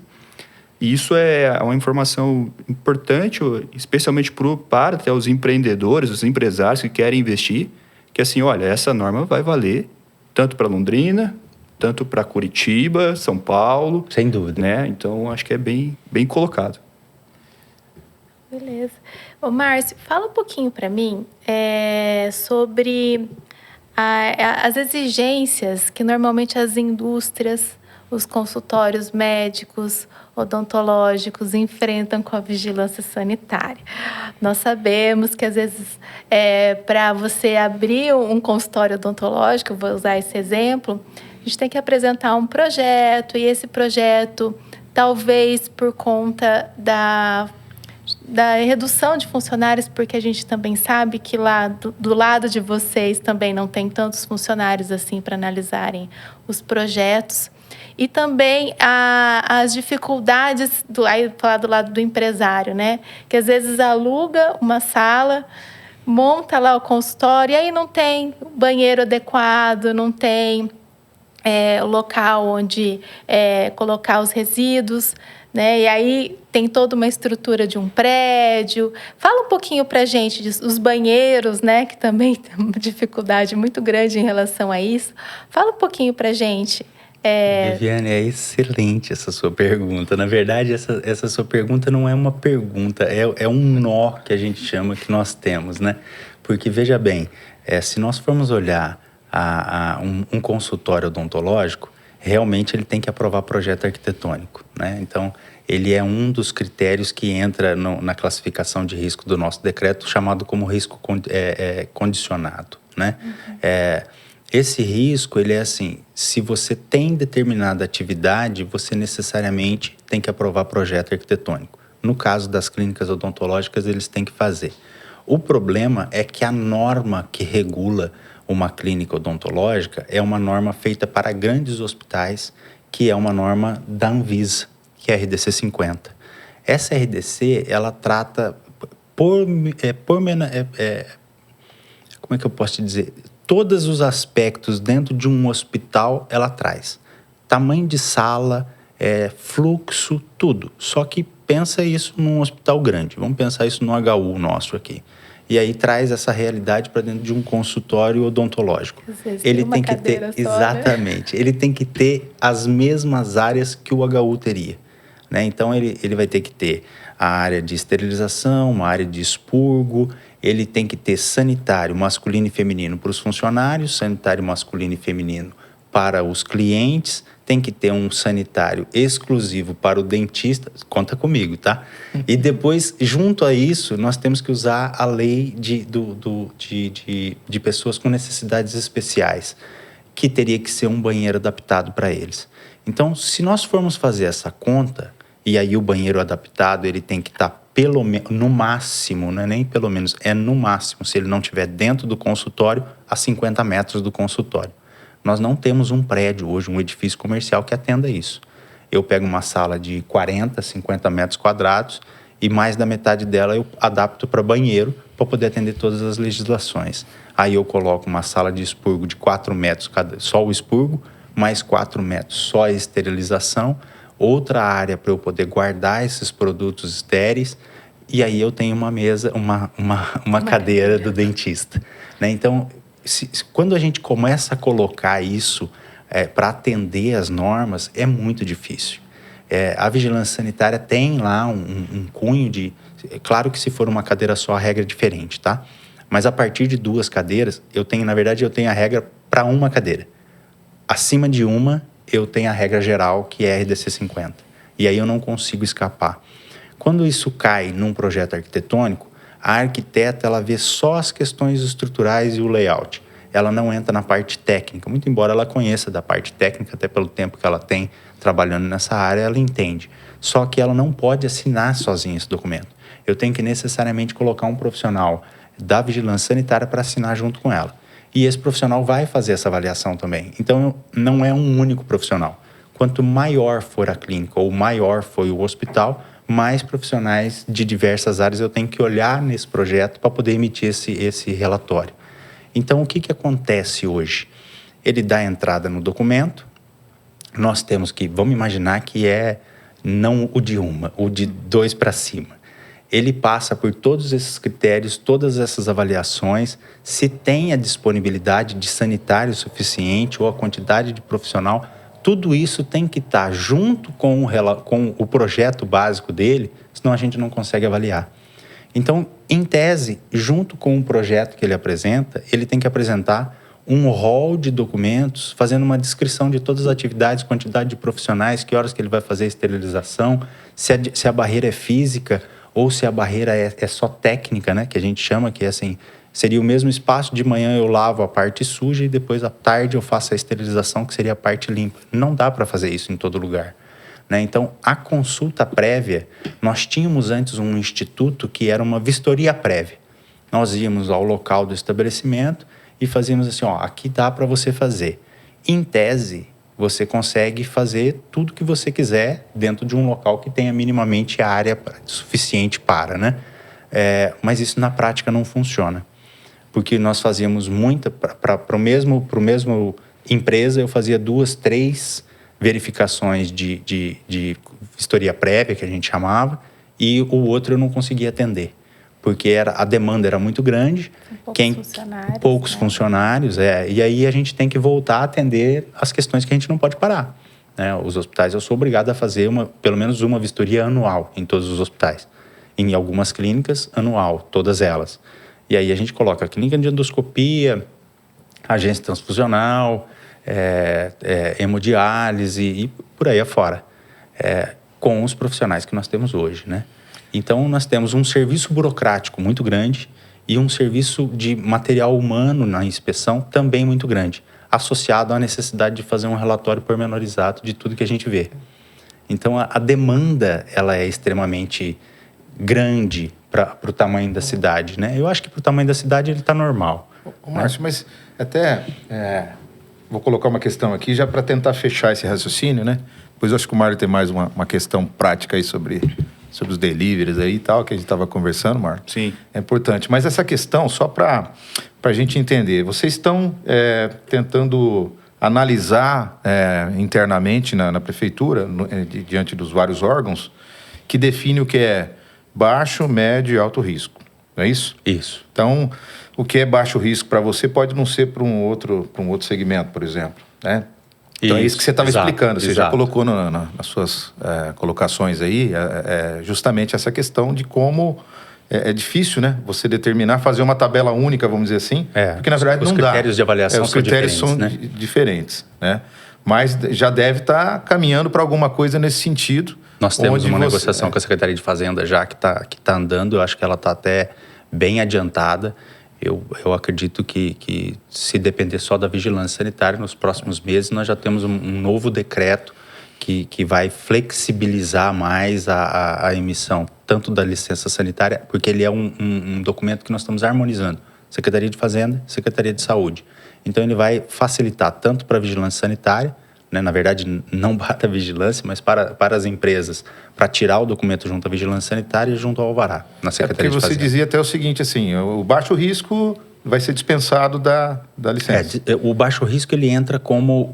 e isso é uma informação importante, especialmente para até os empreendedores, os empresários que querem investir, que assim, olha, essa norma vai valer tanto para Londrina, tanto para Curitiba, São Paulo. Sem dúvida. Né? Então, acho que é bem colocado. Beleza. Ô, Márcio, fala um pouquinho para mim sobre as exigências que normalmente as indústrias, os consultórios médicos, odontológicos enfrentam com a vigilância sanitária. Nós sabemos que, às vezes, para você abrir um consultório odontológico, vou usar esse exemplo, a gente tem que apresentar um projeto, e esse projeto, talvez por conta da redução de funcionários, porque a gente também sabe que lá do lado de vocês também não tem tantos funcionários assim para analisarem os projetos. E também as dificuldades, aí falar do lado do empresário, né? Que às vezes aluga uma sala, monta lá o consultório, e aí não tem banheiro adequado, não tem local onde colocar os resíduos, né? E aí tem toda uma estrutura de um prédio. Fala um pouquinho para a gente dos banheiros, né? Que também tem uma dificuldade muito grande em relação a isso. Fala um pouquinho para a gente. Viviane, é excelente essa sua pergunta. Na verdade, essa sua pergunta não é uma pergunta, é um nó que a gente chama, que nós temos, né? Porque, veja bem, se nós formos olhar um consultório odontológico, realmente ele tem que aprovar projeto arquitetônico, né? Então, ele é um dos critérios que entra na classificação de risco do nosso decreto, chamado como risco condicionado, né? Esse risco, ele é assim, se você tem determinada atividade, você necessariamente tem que aprovar projeto arquitetônico. No caso das clínicas odontológicas, eles têm que fazer. O problema é que a norma que regula uma clínica odontológica é uma norma feita para grandes hospitais, que é uma norma da Anvisa, que é a RDC 50. Essa RDC, ela trata como é que eu posso te dizer? Todos os aspectos dentro de um hospital ela traz. Tamanho de sala, fluxo, tudo. Só que pensa isso num hospital grande. Vamos pensar isso no HU nosso aqui. E aí traz essa realidade para dentro de um consultório odontológico. Ele tem que ter, exatamente, ele tem que ter as mesmas áreas que o HU teria, né? Então ele vai ter que ter a área de esterilização, uma área de expurgo, ele tem que ter sanitário masculino e feminino para os funcionários, sanitário masculino e feminino para os clientes, tem que ter um sanitário exclusivo para o dentista, conta comigo, tá? E depois, junto a isso, nós temos que usar a lei de pessoas com necessidades especiais, que teria que ser um banheiro adaptado para eles. Então, se nós formos fazer essa conta, e aí o banheiro adaptado, ele tem que estar pelo menos, no máximo, não é nem pelo menos, é no máximo, se ele não estiver dentro do consultório, a 50 metros do consultório. Nós não temos um prédio hoje, um edifício comercial que atenda isso. eu pego uma sala de 40, 50 metros quadrados e mais da metade dela eu adapto para banheiro para poder atender todas as legislações. Aí eu coloco uma sala de expurgo de 4 metros, só o expurgo, mais 4 metros só a esterilização, outra área para eu poder guardar esses produtos estéreis, e aí eu tenho uma mesa, uma cadeira do dentista. Né? Então, quando a gente começa a colocar isso para atender as normas, é muito difícil. A vigilância sanitária tem lá um cunho de... Claro que se for uma cadeira só, a regra é diferente, tá? Mas a partir de 2 cadeiras, eu tenho a regra para uma cadeira. Acima de uma, eu tenho a regra geral, que é a RDC 50. E aí eu não consigo escapar. Quando isso cai num projeto arquitetônico, a arquiteta ela vê só as questões estruturais e o layout. Ela não entra na parte técnica. Muito embora ela conheça da parte técnica, até pelo tempo que ela tem trabalhando nessa área, ela entende. Só que ela não pode assinar sozinha esse documento. Eu tenho que necessariamente colocar um profissional da vigilância sanitária para assinar junto com ela. E esse profissional vai fazer essa avaliação também. Então, não é um único profissional. Quanto maior for a clínica ou maior for o hospital, mais profissionais de diversas áreas eu tenho que olhar nesse projeto para poder emitir esse relatório. Então, o que acontece hoje? Ele dá entrada no documento, nós temos que, vamos imaginar que não o de o de 2 para cima. Ele passa por todos esses critérios, todas essas avaliações, se tem a disponibilidade de sanitário suficiente ou a quantidade de profissional, tudo isso tem que estar junto com o projeto básico dele, senão a gente não consegue avaliar. Então, em tese, junto com o projeto que ele apresenta, ele tem que apresentar um rol de documentos, fazendo uma descrição de todas as atividades, quantidade de profissionais, que horas que ele vai fazer a esterilização, se a barreira é física ou se a barreira é só técnica, né, que a gente chama, que é assim, seria o mesmo espaço, de manhã eu lavo a parte suja e depois à tarde eu faço a esterilização, que seria a parte limpa. Não dá para fazer isso em todo lugar. Né? Então, a consulta prévia, nós tínhamos antes um instituto que era uma vistoria prévia. Nós íamos ao local do estabelecimento e fazíamos assim, aqui dá para você fazer. Em tese, você consegue fazer tudo que você quiser dentro de um local que tenha minimamente a área suficiente para, né? Mas isso na prática não funciona. Porque nós fazíamos para o mesmo empresa, eu fazia 2, 3 verificações de vistoria prévia, que a gente chamava, e o outro eu não conseguia atender. Porque a demanda era muito grande, poucos funcionários, e aí a gente tem que voltar a atender as questões que a gente não pode parar. Né? Os hospitais, eu sou obrigado a fazer pelo menos uma vistoria anual em todos os hospitais. Em algumas clínicas, anual, todas elas. E aí a gente coloca a clínica de endoscopia, agência transfusional, hemodiálise e por aí afora, com os profissionais que nós temos hoje, né? Então, nós temos um serviço burocrático muito grande e um serviço de material humano na inspeção também muito grande, associado à necessidade de fazer um relatório pormenorizado de tudo que a gente vê. Então, a demanda ela é extremamente grande para o tamanho da cidade, né? Eu acho que para o tamanho da cidade ele está normal. Márcio, mas até vou colocar uma questão aqui já para tentar fechar esse raciocínio, né? Depois eu acho que o Mário tem mais uma questão prática aí sobre os deliveries aí e tal, que a gente estava conversando, Mário. Sim. É importante. Mas essa questão, só para a gente entender, vocês estão tentando analisar internamente na prefeitura, diante dos vários órgãos, que define o que é baixo, médio e alto risco. Não é isso? Isso. Então, o que é baixo risco para você pode não ser para um outro segmento, por exemplo, né? Então, é isso que você estava explicando. Você já colocou nas suas colocações aí justamente essa questão de como é difícil, né? Você determinar, fazer uma tabela única, vamos dizer assim, porque, na verdade, não dá. Os critérios de avaliação são diferentes. Os critérios são diferentes, né? Mas já deve estar caminhando para alguma coisa nesse sentido. Nós temos uma negociação com a Secretaria de Fazenda já que tá andando. Eu acho que ela está até bem adiantada. Eu acredito que se depender só da vigilância sanitária, nos próximos meses nós já temos um novo decreto que vai flexibilizar mais a emissão, tanto da licença sanitária, porque ele é um documento que nós estamos harmonizando. Secretaria de Fazenda, Secretaria de Saúde. Então ele vai facilitar tanto para a vigilância sanitária, né? Na verdade, não para a vigilância, mas para as empresas, para tirar o documento junto à vigilância sanitária e junto ao alvará, na Secretaria de Porque você Fazenda. dizia até o seguinte, assim, o baixo risco vai ser dispensado da licença. O baixo risco ele entra como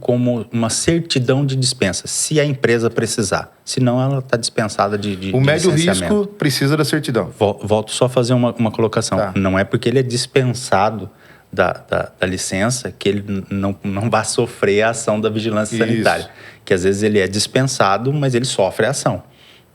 uma certidão de dispensa, se a empresa precisar. Senão, ela está dispensada de O médio licenciamento. risco precisa da certidão. Volto só a fazer uma colocação. Tá. Não é porque ele é dispensado da licença que ele não vai sofrer a ação da vigilância Isso. sanitária. Que às vezes ele é dispensado, mas ele sofre a ação.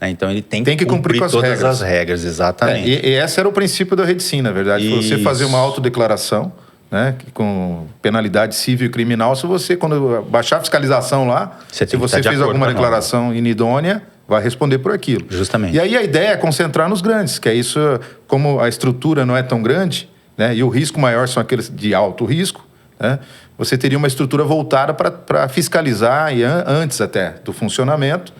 Né? Então ele tem que cumprir com as todas regras. as regras, exatamente. E esse era o princípio da Rede-Sim, na verdade. Você Isso. fazer uma autodeclaração, né, com penalidade civil e criminal, se você, quando baixar a fiscalização lá, Você tem se que você estar de fez acordo alguma com a norma. declaração inidônea, vai responder por aquilo. Justamente. E aí a ideia é concentrar nos grandes, que é isso, como a estrutura não é tão grande, né, e o risco maior são aqueles de alto risco, né, você teria uma estrutura voltada para fiscalizar, e antes até do funcionamento,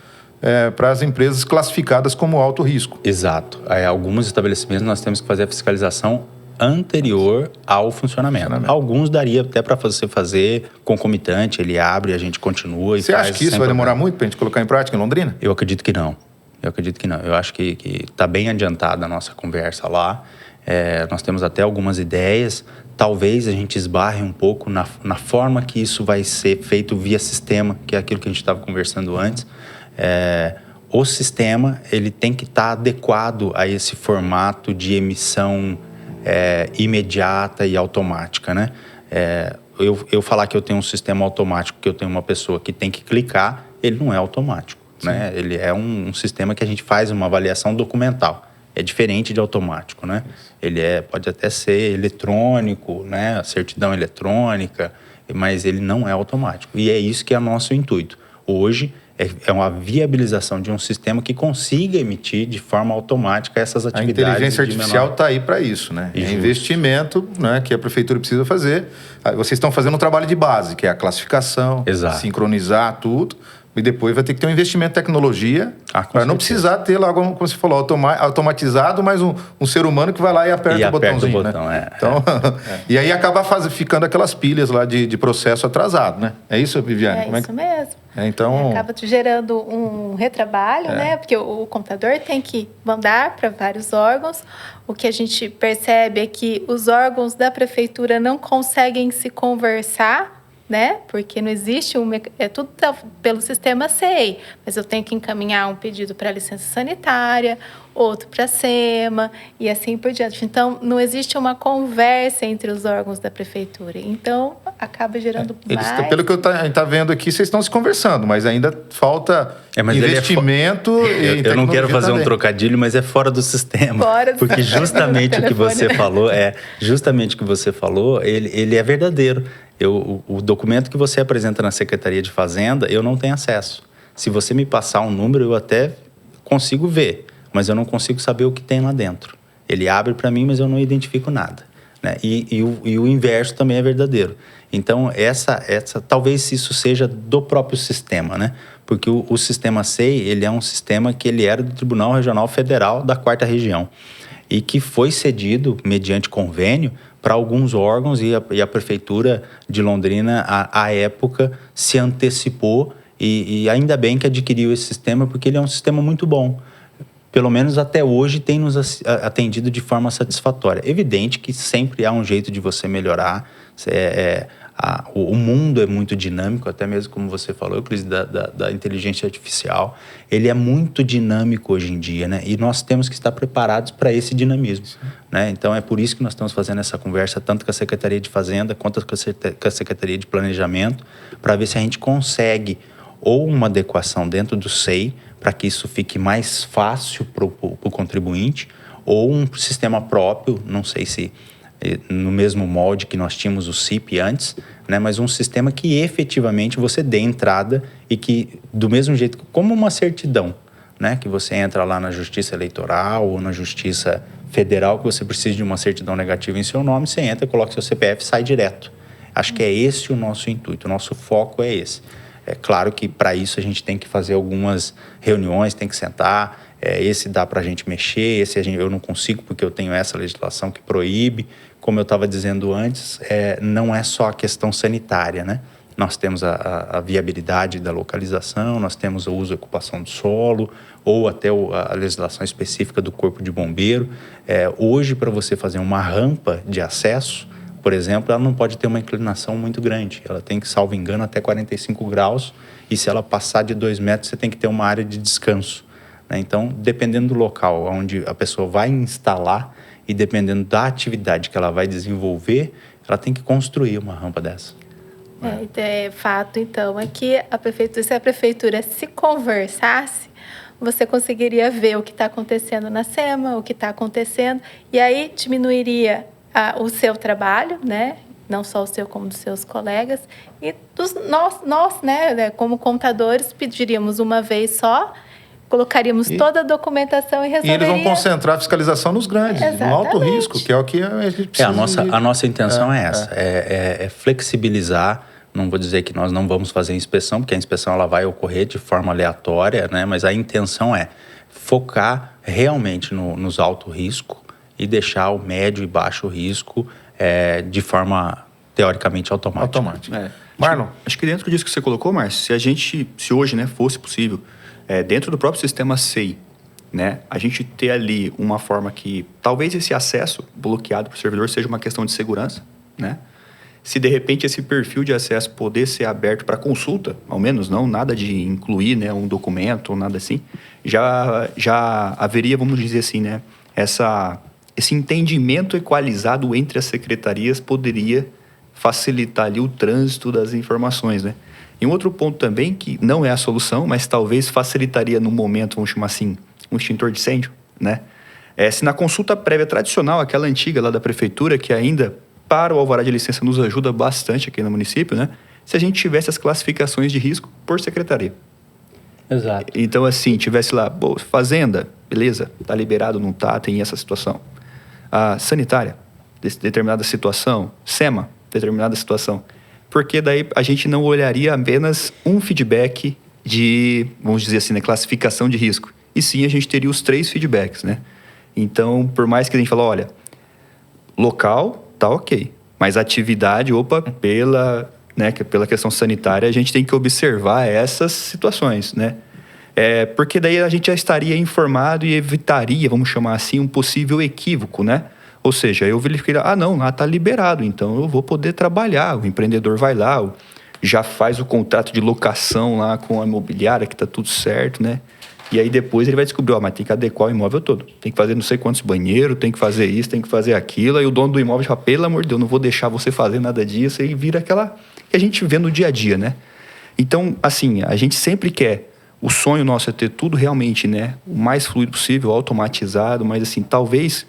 para as empresas classificadas como alto risco. Exato. Alguns estabelecimentos nós temos que fazer a fiscalização anterior ao funcionamento. Alguns daria até para você fazer concomitante, ele abre, a gente continua e Você faz. acha que isso vai demorar muito para a gente colocar em prática em Londrina? Eu acredito que não. Eu acho que está bem adiantada a nossa conversa lá. Nós temos até algumas ideias. Talvez a gente esbarre um pouco na forma que isso vai ser feito via sistema, que é aquilo que a gente estava conversando antes. O sistema ele tem que estar adequado a esse formato de emissão imediata e automática, né? Eu falar que eu tenho um sistema automático, que eu tenho uma pessoa que tem que clicar, ele não é automático, né? Ele é um sistema que a gente faz uma avaliação documental. É diferente de automático, né? Ele pode até ser eletrônico, né? A certidão eletrônica, mas ele não é automático. E é isso que é nosso intuito. Hoje é uma viabilização de um sistema que consiga emitir de forma automática essas atividades. A inteligência artificial está aí para isso, né? É investimento, né, que a prefeitura precisa fazer. Vocês estão fazendo um trabalho de base, que é a classificação, Exato. Sincronizar tudo. E depois vai ter que ter um investimento em tecnologia para não precisar ter lá, como você falou, automatizado, mas um ser humano que vai lá e aperta o botãozinho. Botão, né? Então, e aí acaba ficando aquelas pilhas lá de processo atrasado, né? É isso, Viviane? Isso mesmo. Então... Acaba gerando um retrabalho, né? Porque o computador tem que mandar para vários órgãos. O que a gente percebe é que os órgãos da prefeitura não conseguem se conversar, né? Porque não existe tudo pelo sistema SEI, mas eu tenho que encaminhar um pedido para a licença sanitária, outro para a SEMA e assim por diante. Então, não existe uma conversa entre os órgãos da prefeitura. Então, acaba gerando mais... Pelo que a gente está vendo aqui, vocês estão se conversando, mas ainda falta investimento e eu não quero fazer também. Um trocadilho, mas é fora do sistema. Porque justamente o que você falou, ele é verdadeiro. O documento que você apresenta na Secretaria de Fazenda, eu não tenho acesso. Se você me passar um número, eu até consigo ver, mas eu não consigo saber o que tem lá dentro. Ele abre para mim, mas eu não identifico nada, né? E o inverso também é verdadeiro. Então, talvez isso seja do próprio sistema, né? Porque o sistema SEI, ele é um sistema que ele era do Tribunal Regional Federal da 4ª Região e que foi cedido, mediante convênio, para alguns órgãos e a Prefeitura de Londrina, à época, se antecipou e ainda bem que adquiriu esse sistema, porque ele é um sistema muito bom. Pelo menos até hoje tem nos atendido de forma satisfatória. Evidente que sempre há um jeito de você melhorar. O mundo é muito dinâmico, até mesmo como você falou, Cris, da inteligência artificial. Ele é muito dinâmico hoje em dia, né? E nós temos que estar preparados para esse dinamismo, né? Então, é por isso que nós estamos fazendo essa conversa, tanto com a Secretaria de Fazenda, quanto com a Secretaria de Planejamento, para ver se a gente consegue ou uma adequação dentro do SEI, para que isso fique mais fácil para o contribuinte, ou um sistema próprio, não sei se no mesmo molde que nós tínhamos o CIP antes, né, mas um sistema que efetivamente você dê entrada e que, do mesmo jeito, como uma certidão, né, que você entra lá na Justiça Eleitoral ou na Justiça Federal, que você precisa de uma certidão negativa em seu nome, você entra, coloca seu CPF e sai direto. Acho que é esse o nosso intuito, o nosso foco é esse. É claro que para isso a gente tem que fazer algumas reuniões, tem que sentar, esse dá para a gente mexer, esse eu não consigo porque eu tenho essa legislação que proíbe. Como eu estava dizendo antes, não é só a questão sanitária, né? nós temos a viabilidade da localização, nós temos o uso e ocupação do solo, ou até a legislação específica do Corpo de Bombeiro. Hoje, para você fazer uma rampa de acesso, por exemplo, ela não pode ter uma inclinação muito grande. Ela tem que, salvo engano, até 45 graus, e se ela passar de 2 metros, você tem que ter uma área de descanso, né? Então, dependendo do local onde a pessoa vai instalar e dependendo da atividade que ela vai desenvolver, ela tem que construir uma rampa dessa. Fato, então, é que se a prefeitura se conversasse, você conseguiria ver o que está acontecendo na SEMA, o que está acontecendo, e aí diminuiria o seu trabalho, né? Não só o seu, como dos seus colegas. E nós, né, como contadores, pediríamos uma vez só, colocaríamos toda a documentação e resolveria. E eles vão concentrar a fiscalização nos grandes, no alto risco, que é o que a gente precisa. A nossa intenção é essa, é flexibilizar. Não vou dizer que nós não vamos fazer inspeção, porque a inspeção ela vai ocorrer de forma aleatória, né? Mas a intenção é focar realmente nos alto risco e deixar o médio e baixo risco de forma teoricamente automática. Marlon? Acho que dentro disso que você colocou, Márcio, se hoje, né, fosse possível, dentro do próprio sistema SEI, né, a gente ter ali uma forma que talvez esse acesso bloqueado para o servidor seja uma questão de segurança, né? Se de repente esse perfil de acesso poder ser aberto para consulta, ao menos não nada de incluir, né, um documento ou nada assim, já haveria, vamos dizer assim, né, esse entendimento equalizado entre as secretarias poderia facilitar ali o trânsito das informações, né? E um outro ponto também, que não é a solução, mas talvez facilitaria no momento, vamos chamar assim, um extintor de incêndio, né? Se na consulta prévia tradicional, aquela antiga lá da prefeitura, que ainda para o alvará de licença nos ajuda bastante aqui no município, né? Se a gente tivesse as classificações de risco por secretaria. Exato. Então, assim, tivesse lá, fazenda, beleza, tá liberado, não tá, tem essa situação. A sanitária, determinada situação. SEMA, determinada situação. Porque daí a gente não olharia apenas um feedback de, vamos dizer assim, né, classificação de risco. E sim, a gente teria os 3 feedbacks, né? Então, por mais que a gente fale, olha, local, tá ok. Mas atividade, pela questão sanitária, a gente tem que observar essas situações, né? Porque daí a gente já estaria informado e evitaria, vamos chamar assim, um possível equívoco, né? Ou seja, eu verifiquei, não, lá está liberado, então eu vou poder trabalhar. O empreendedor vai lá, já faz o contrato de locação lá com a imobiliária, que está tudo certo, né? E aí depois ele vai descobrir, mas tem que adequar o imóvel todo. Tem que fazer não sei quantos banheiros, tem que fazer isso, tem que fazer aquilo. Aí o dono do imóvel fala, pelo amor de Deus, não vou deixar você fazer nada disso. E vira aquela que a gente vê no dia a dia, né? Então, assim, a gente sempre quer... O sonho nosso é ter tudo realmente, né, o mais fluido possível, automatizado. Mas, assim, talvez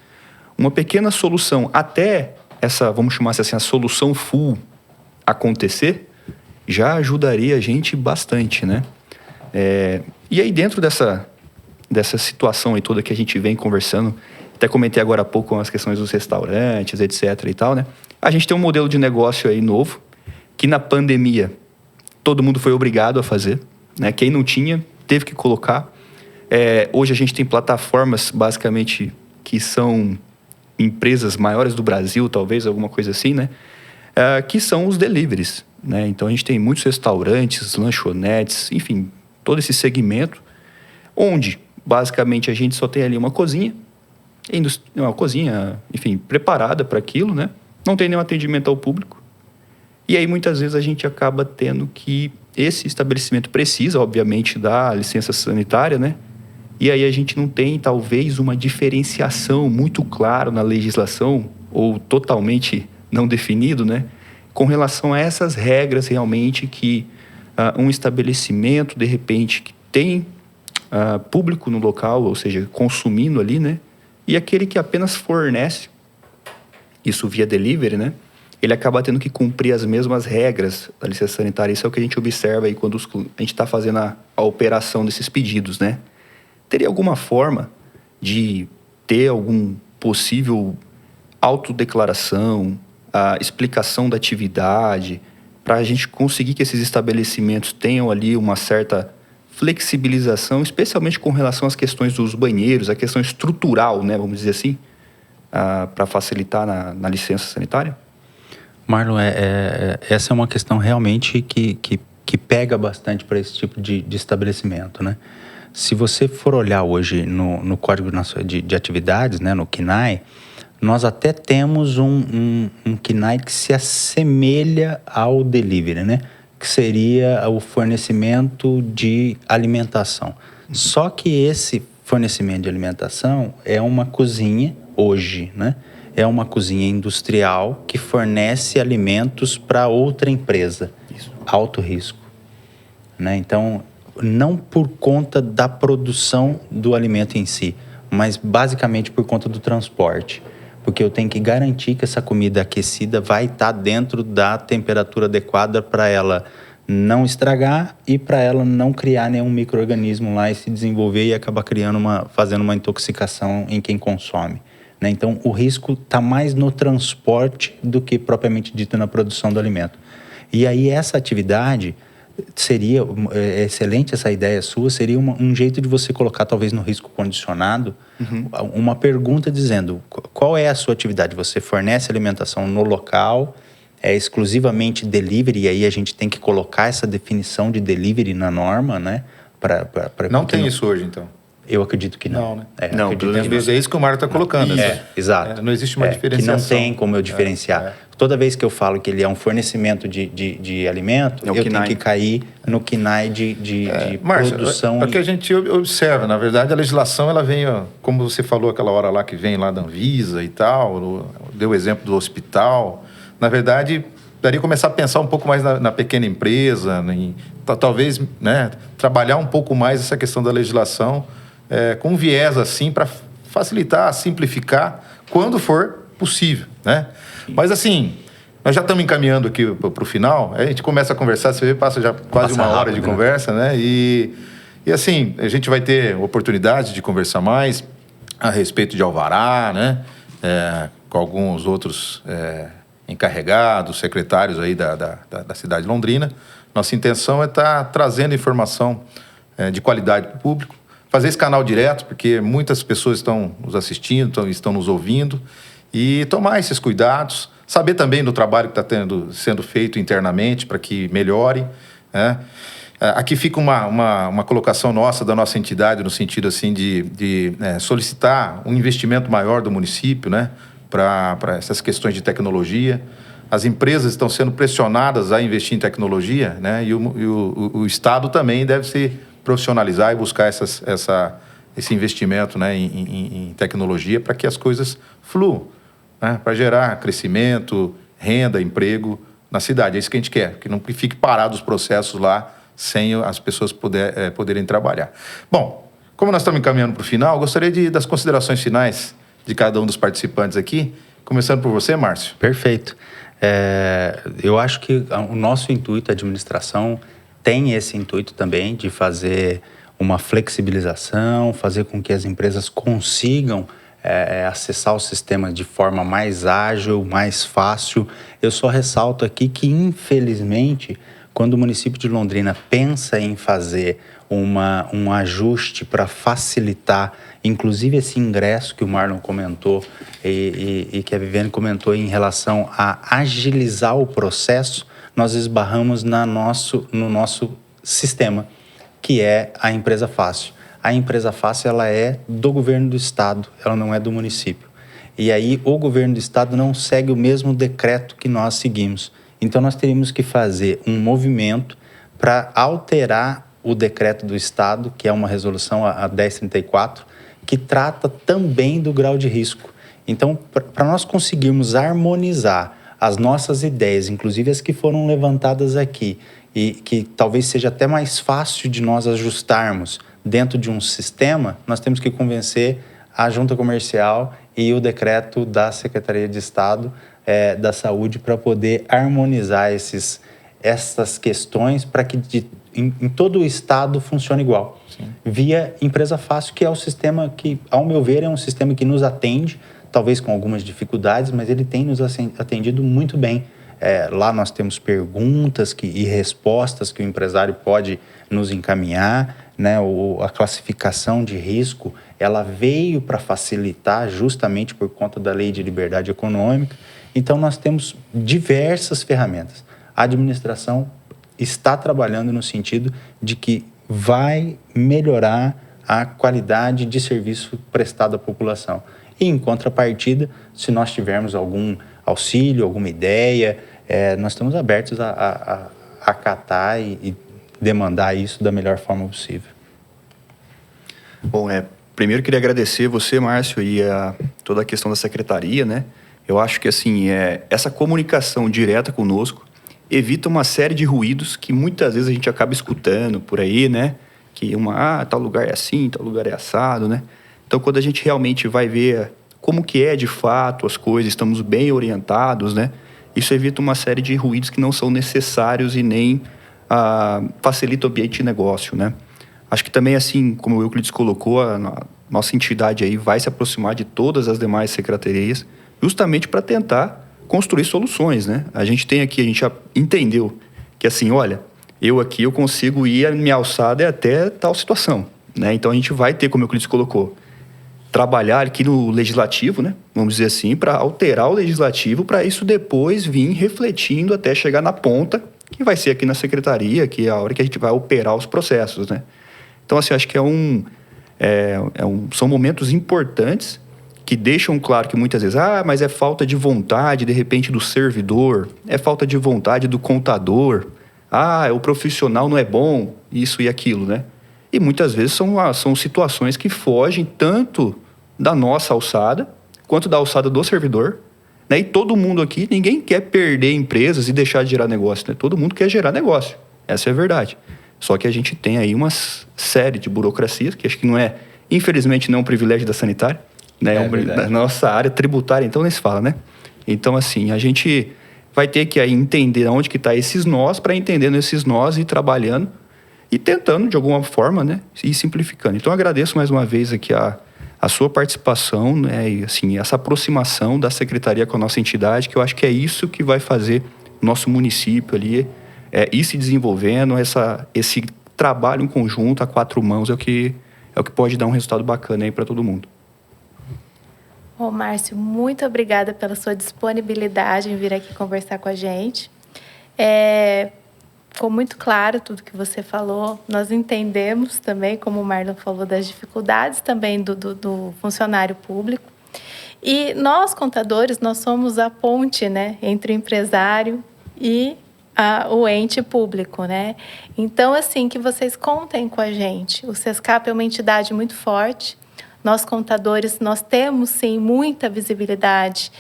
uma pequena solução, até essa, vamos chamar assim, a solução full acontecer, já ajudaria a gente bastante, né? E aí, dentro dessa situação aí toda que a gente vem conversando, até comentei agora há pouco com as questões dos restaurantes, etc. e tal, né? A gente tem um modelo de negócio aí novo, que na pandemia todo mundo foi obrigado a fazer, né? Quem não tinha, teve que colocar. Hoje a gente tem plataformas, basicamente, que são empresas maiores do Brasil, talvez, alguma coisa assim, né? Que são os deliveries, né? Então, a gente tem muitos restaurantes, lanchonetes, enfim, todo esse segmento, onde, basicamente, a gente só tem ali uma cozinha, enfim, preparada para aquilo, né? Não tem nenhum atendimento ao público. E aí, muitas vezes, a gente acaba tendo que... Esse estabelecimento precisa, obviamente, da licença sanitária, né? E aí a gente não tem, talvez, uma diferenciação muito clara na legislação, ou totalmente não definido, né? Com relação a essas regras, realmente, que um estabelecimento, de repente, que tem público no local, ou seja, consumindo ali, né? E aquele que apenas fornece, isso via delivery, né? Ele acaba tendo que cumprir as mesmas regras da licença sanitária. Isso é o que a gente observa aí quando a gente está fazendo a operação desses pedidos, né? Teria alguma forma de ter algum possível autodeclaração, a explicação da atividade, para a gente conseguir que esses estabelecimentos tenham ali uma certa flexibilização, especialmente com relação às questões dos banheiros, a questão estrutural, né, vamos dizer assim, para facilitar na licença sanitária? Marlon, essa é uma questão realmente que pega bastante para esse tipo de estabelecimento, né? Se você for olhar hoje no Código de Atividades, né, no CNAE, nós até temos um CNAE que se assemelha ao delivery, né? Que seria o fornecimento de alimentação. Só que esse fornecimento de alimentação é uma cozinha, hoje, né? É uma cozinha industrial que fornece alimentos para outra empresa. Isso. Alto risco, né? Então, não por conta da produção do alimento em si, mas basicamente por conta do transporte. Porque eu tenho que garantir que essa comida aquecida vai estar dentro da temperatura adequada para ela não estragar e para ela não criar nenhum micro-organismo lá e se desenvolver e acabar fazendo uma intoxicação em quem consome, né? Então, o risco está mais no transporte do que propriamente dito na produção do alimento. E aí, essa atividade seria excelente, essa ideia sua, seria um jeito de você colocar, talvez no risco condicionado, uma pergunta dizendo qual é a sua atividade. Você fornece alimentação no local, é exclusivamente delivery, e aí a gente tem que colocar essa definição de delivery na norma, né? Não tem isso hoje, então? Eu acredito que não. Não, né? Não, é isso que o Mário está colocando. Exato. Não existe uma diferenciação. Que não tem como eu diferenciar. Toda vez que eu falo que ele é um fornecimento de alimento, eu tenho que cair no KNAE de Márcio, produção. É o que a gente observa. Na verdade, a legislação, ela vem, como você falou aquela hora lá, que vem lá da Anvisa e tal, deu o exemplo do hospital. Na verdade, daria começar a pensar um pouco mais na pequena empresa, talvez, né, trabalhar um pouco mais essa questão da legislação, com um viés assim para facilitar, simplificar, quando for possível, né? Mas assim, nós já estamos encaminhando aqui para o final, a gente começa a conversar, você vê, passa já quase uma hora de conversa, né? E assim, a gente vai ter oportunidade de conversar mais a respeito de alvará, né? Com alguns outros encarregados, secretários aí da cidade de Londrina. Nossa intenção é estar trazendo informação de qualidade para o público, fazer esse canal direto, porque muitas pessoas estão nos assistindo, estão nos ouvindo, e tomar esses cuidados, saber também do trabalho que está sendo feito internamente para que melhore, né? Aqui fica uma colocação nossa, da nossa entidade, no sentido assim de solicitar um investimento maior do município, né? Para essas questões de tecnologia. As empresas estão sendo pressionadas a investir em tecnologia, né? E o Estado também deve se profissionalizar e buscar esse investimento, né, em tecnologia para que as coisas fluam, né? Para gerar crescimento, renda, emprego na cidade. É isso que a gente quer, que não fique parado os processos lá sem as pessoas poderem trabalhar. Bom, como nós estamos encaminhando para o final, eu gostaria das considerações finais de cada um dos participantes aqui, começando por você, Márcio. Perfeito. Eu acho que o nosso intuito, a administração, tem esse intuito também de fazer uma flexibilização, fazer com que as empresas consigam acessar o sistema de forma mais ágil, mais fácil. Eu só ressalto aqui que, infelizmente, quando o município de Londrina pensa em fazer um ajuste para facilitar, inclusive esse ingresso que o Marlon comentou e que a Viviane comentou em relação a agilizar o processo, nós esbarramos no nosso sistema, que é a Empresa Fácil. A Empresa Fácil, ela é do governo do estado, ela não é do município. E aí o governo do estado não segue o mesmo decreto que nós seguimos. Então nós teríamos que fazer um movimento para alterar o decreto do estado, que é uma resolução, a 1034, que trata também do grau de risco. Então, para nós conseguirmos harmonizar as nossas ideias, inclusive as que foram levantadas aqui, e que talvez seja até mais fácil de nós ajustarmos dentro de um sistema, nós temos que convencer a Junta Comercial e o decreto da Secretaria de Estado da Saúde para poder harmonizar essas questões para que em todo o estado funcione igual. Sim. Via Empresa Fácil, que é o sistema que, ao meu ver, é um sistema que nos atende, talvez com algumas dificuldades, mas ele tem nos atendido muito bem. Lá nós temos perguntas e respostas que o empresário pode nos encaminhar. né, a classificação de risco, ela veio para facilitar justamente por conta da Lei de Liberdade Econômica. Então, nós temos diversas ferramentas. A administração está trabalhando no sentido de que vai melhorar a qualidade de serviço prestado à população. E, em contrapartida, se nós tivermos algum auxílio, alguma ideia, nós estamos abertos a acatar e demandar isso da melhor forma possível. Bom, primeiro queria agradecer você, Márcio, e toda a questão da secretaria, né? Eu acho que, assim, essa comunicação direta conosco evita uma série de ruídos que muitas vezes a gente acaba escutando por aí, né? Que tal lugar é assim, tal lugar é assado, né? Então, quando a gente realmente vai ver como que é de fato as coisas, estamos bem orientados, né? Isso evita uma série de ruídos que não são necessários e nem facilita o ambiente de negócio, né? Acho que também, assim, como o Euclides colocou, a nossa entidade aí vai se aproximar de todas as demais secretarias, justamente para tentar construir soluções, né? A gente já entendeu que, assim, olha, eu consigo ir, a minha alçada é até tal situação, né? Então, a gente vai ter, como o Euclides colocou, trabalhar aqui no legislativo, né? Vamos dizer assim, para alterar o legislativo, para isso depois vir refletindo até chegar na ponta, que vai ser aqui na secretaria, que é a hora que a gente vai operar os processos, né? Então, assim, acho que são momentos importantes que deixam claro que muitas vezes, mas é falta de vontade, de repente, do servidor, é falta de vontade do contador, o profissional não é bom, isso e aquilo, né? E muitas vezes são situações que fogem tanto da nossa alçada, quanto da alçada do servidor, né? E todo mundo aqui, ninguém quer perder empresas e deixar de gerar negócio, né? Todo mundo quer gerar negócio, essa é a verdade. Só que a gente tem aí uma série de burocracias, que acho que infelizmente não é um privilégio da sanitária, né? Da nossa área tributária, então nem se fala, né? Então, assim, a gente vai ter que aí entender onde que está esses nós, para entendendo esses nós e trabalhando e tentando, de alguma forma, né, ir simplificando. Então, eu agradeço mais uma vez aqui a sua participação, né, e, assim, essa aproximação da secretaria com a nossa entidade, que eu acho que é isso que vai fazer o nosso município ali ir se desenvolvendo, esse trabalho em conjunto a quatro mãos é o que pode dar um resultado bacana aí para todo mundo. Ô, Márcio, muito obrigada pela sua disponibilidade em vir aqui conversar com a gente. Ficou muito claro tudo que você falou. Nós entendemos também, como o Marlon falou, das dificuldades também do funcionário público. E nós, contadores, nós somos a ponte, né, entre o empresário e o ente público, né? Então, assim, que vocês contem com a gente. O Sescap é uma entidade muito forte. Nós, contadores, nós temos, sim, muita visibilidade,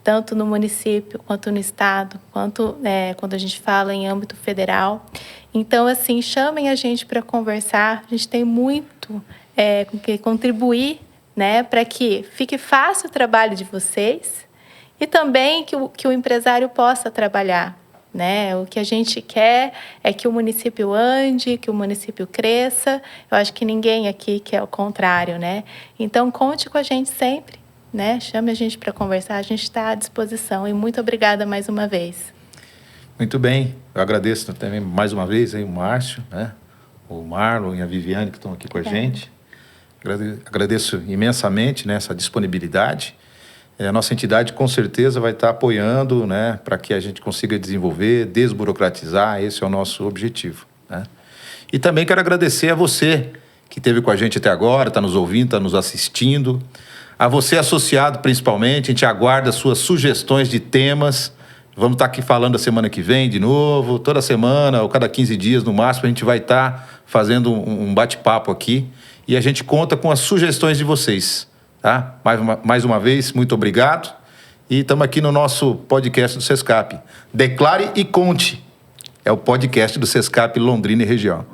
tanto no município, quanto no estado, quanto quando a gente fala em âmbito federal. Então, assim, chamem a gente para conversar. A gente tem muito com que contribuir, né, para que fique fácil o trabalho de vocês e também que o empresário possa trabalhar, né? O que a gente quer é que o município ande, que o município cresça. Eu acho que ninguém aqui quer o contrário, né? Então, conte com a gente sempre, né? Chame a gente para conversar, a gente está à disposição. E muito obrigada mais uma vez. Muito bem, eu agradeço também mais uma vez aí o Márcio, né? O Marlon e a Viviane que estão aqui com a gente. Agradeço imensamente, né, essa disponibilidade. A nossa entidade com certeza vai estar apoiando, né, para que a gente consiga desenvolver, desburocratizar, esse é o nosso objetivo, né? E também quero agradecer a você que esteve com a gente até agora, está nos ouvindo, está nos assistindo, a você associado principalmente, a gente aguarda suas sugestões de temas, vamos estar aqui falando a semana que vem de novo, toda semana ou cada 15 dias no máximo a gente vai estar fazendo um bate-papo aqui e a gente conta com as sugestões de vocês. Tá? Mais uma vez, muito obrigado. E estamos aqui no nosso podcast do Sescap. Declare e conte. É o podcast do Sescap Londrina e Região.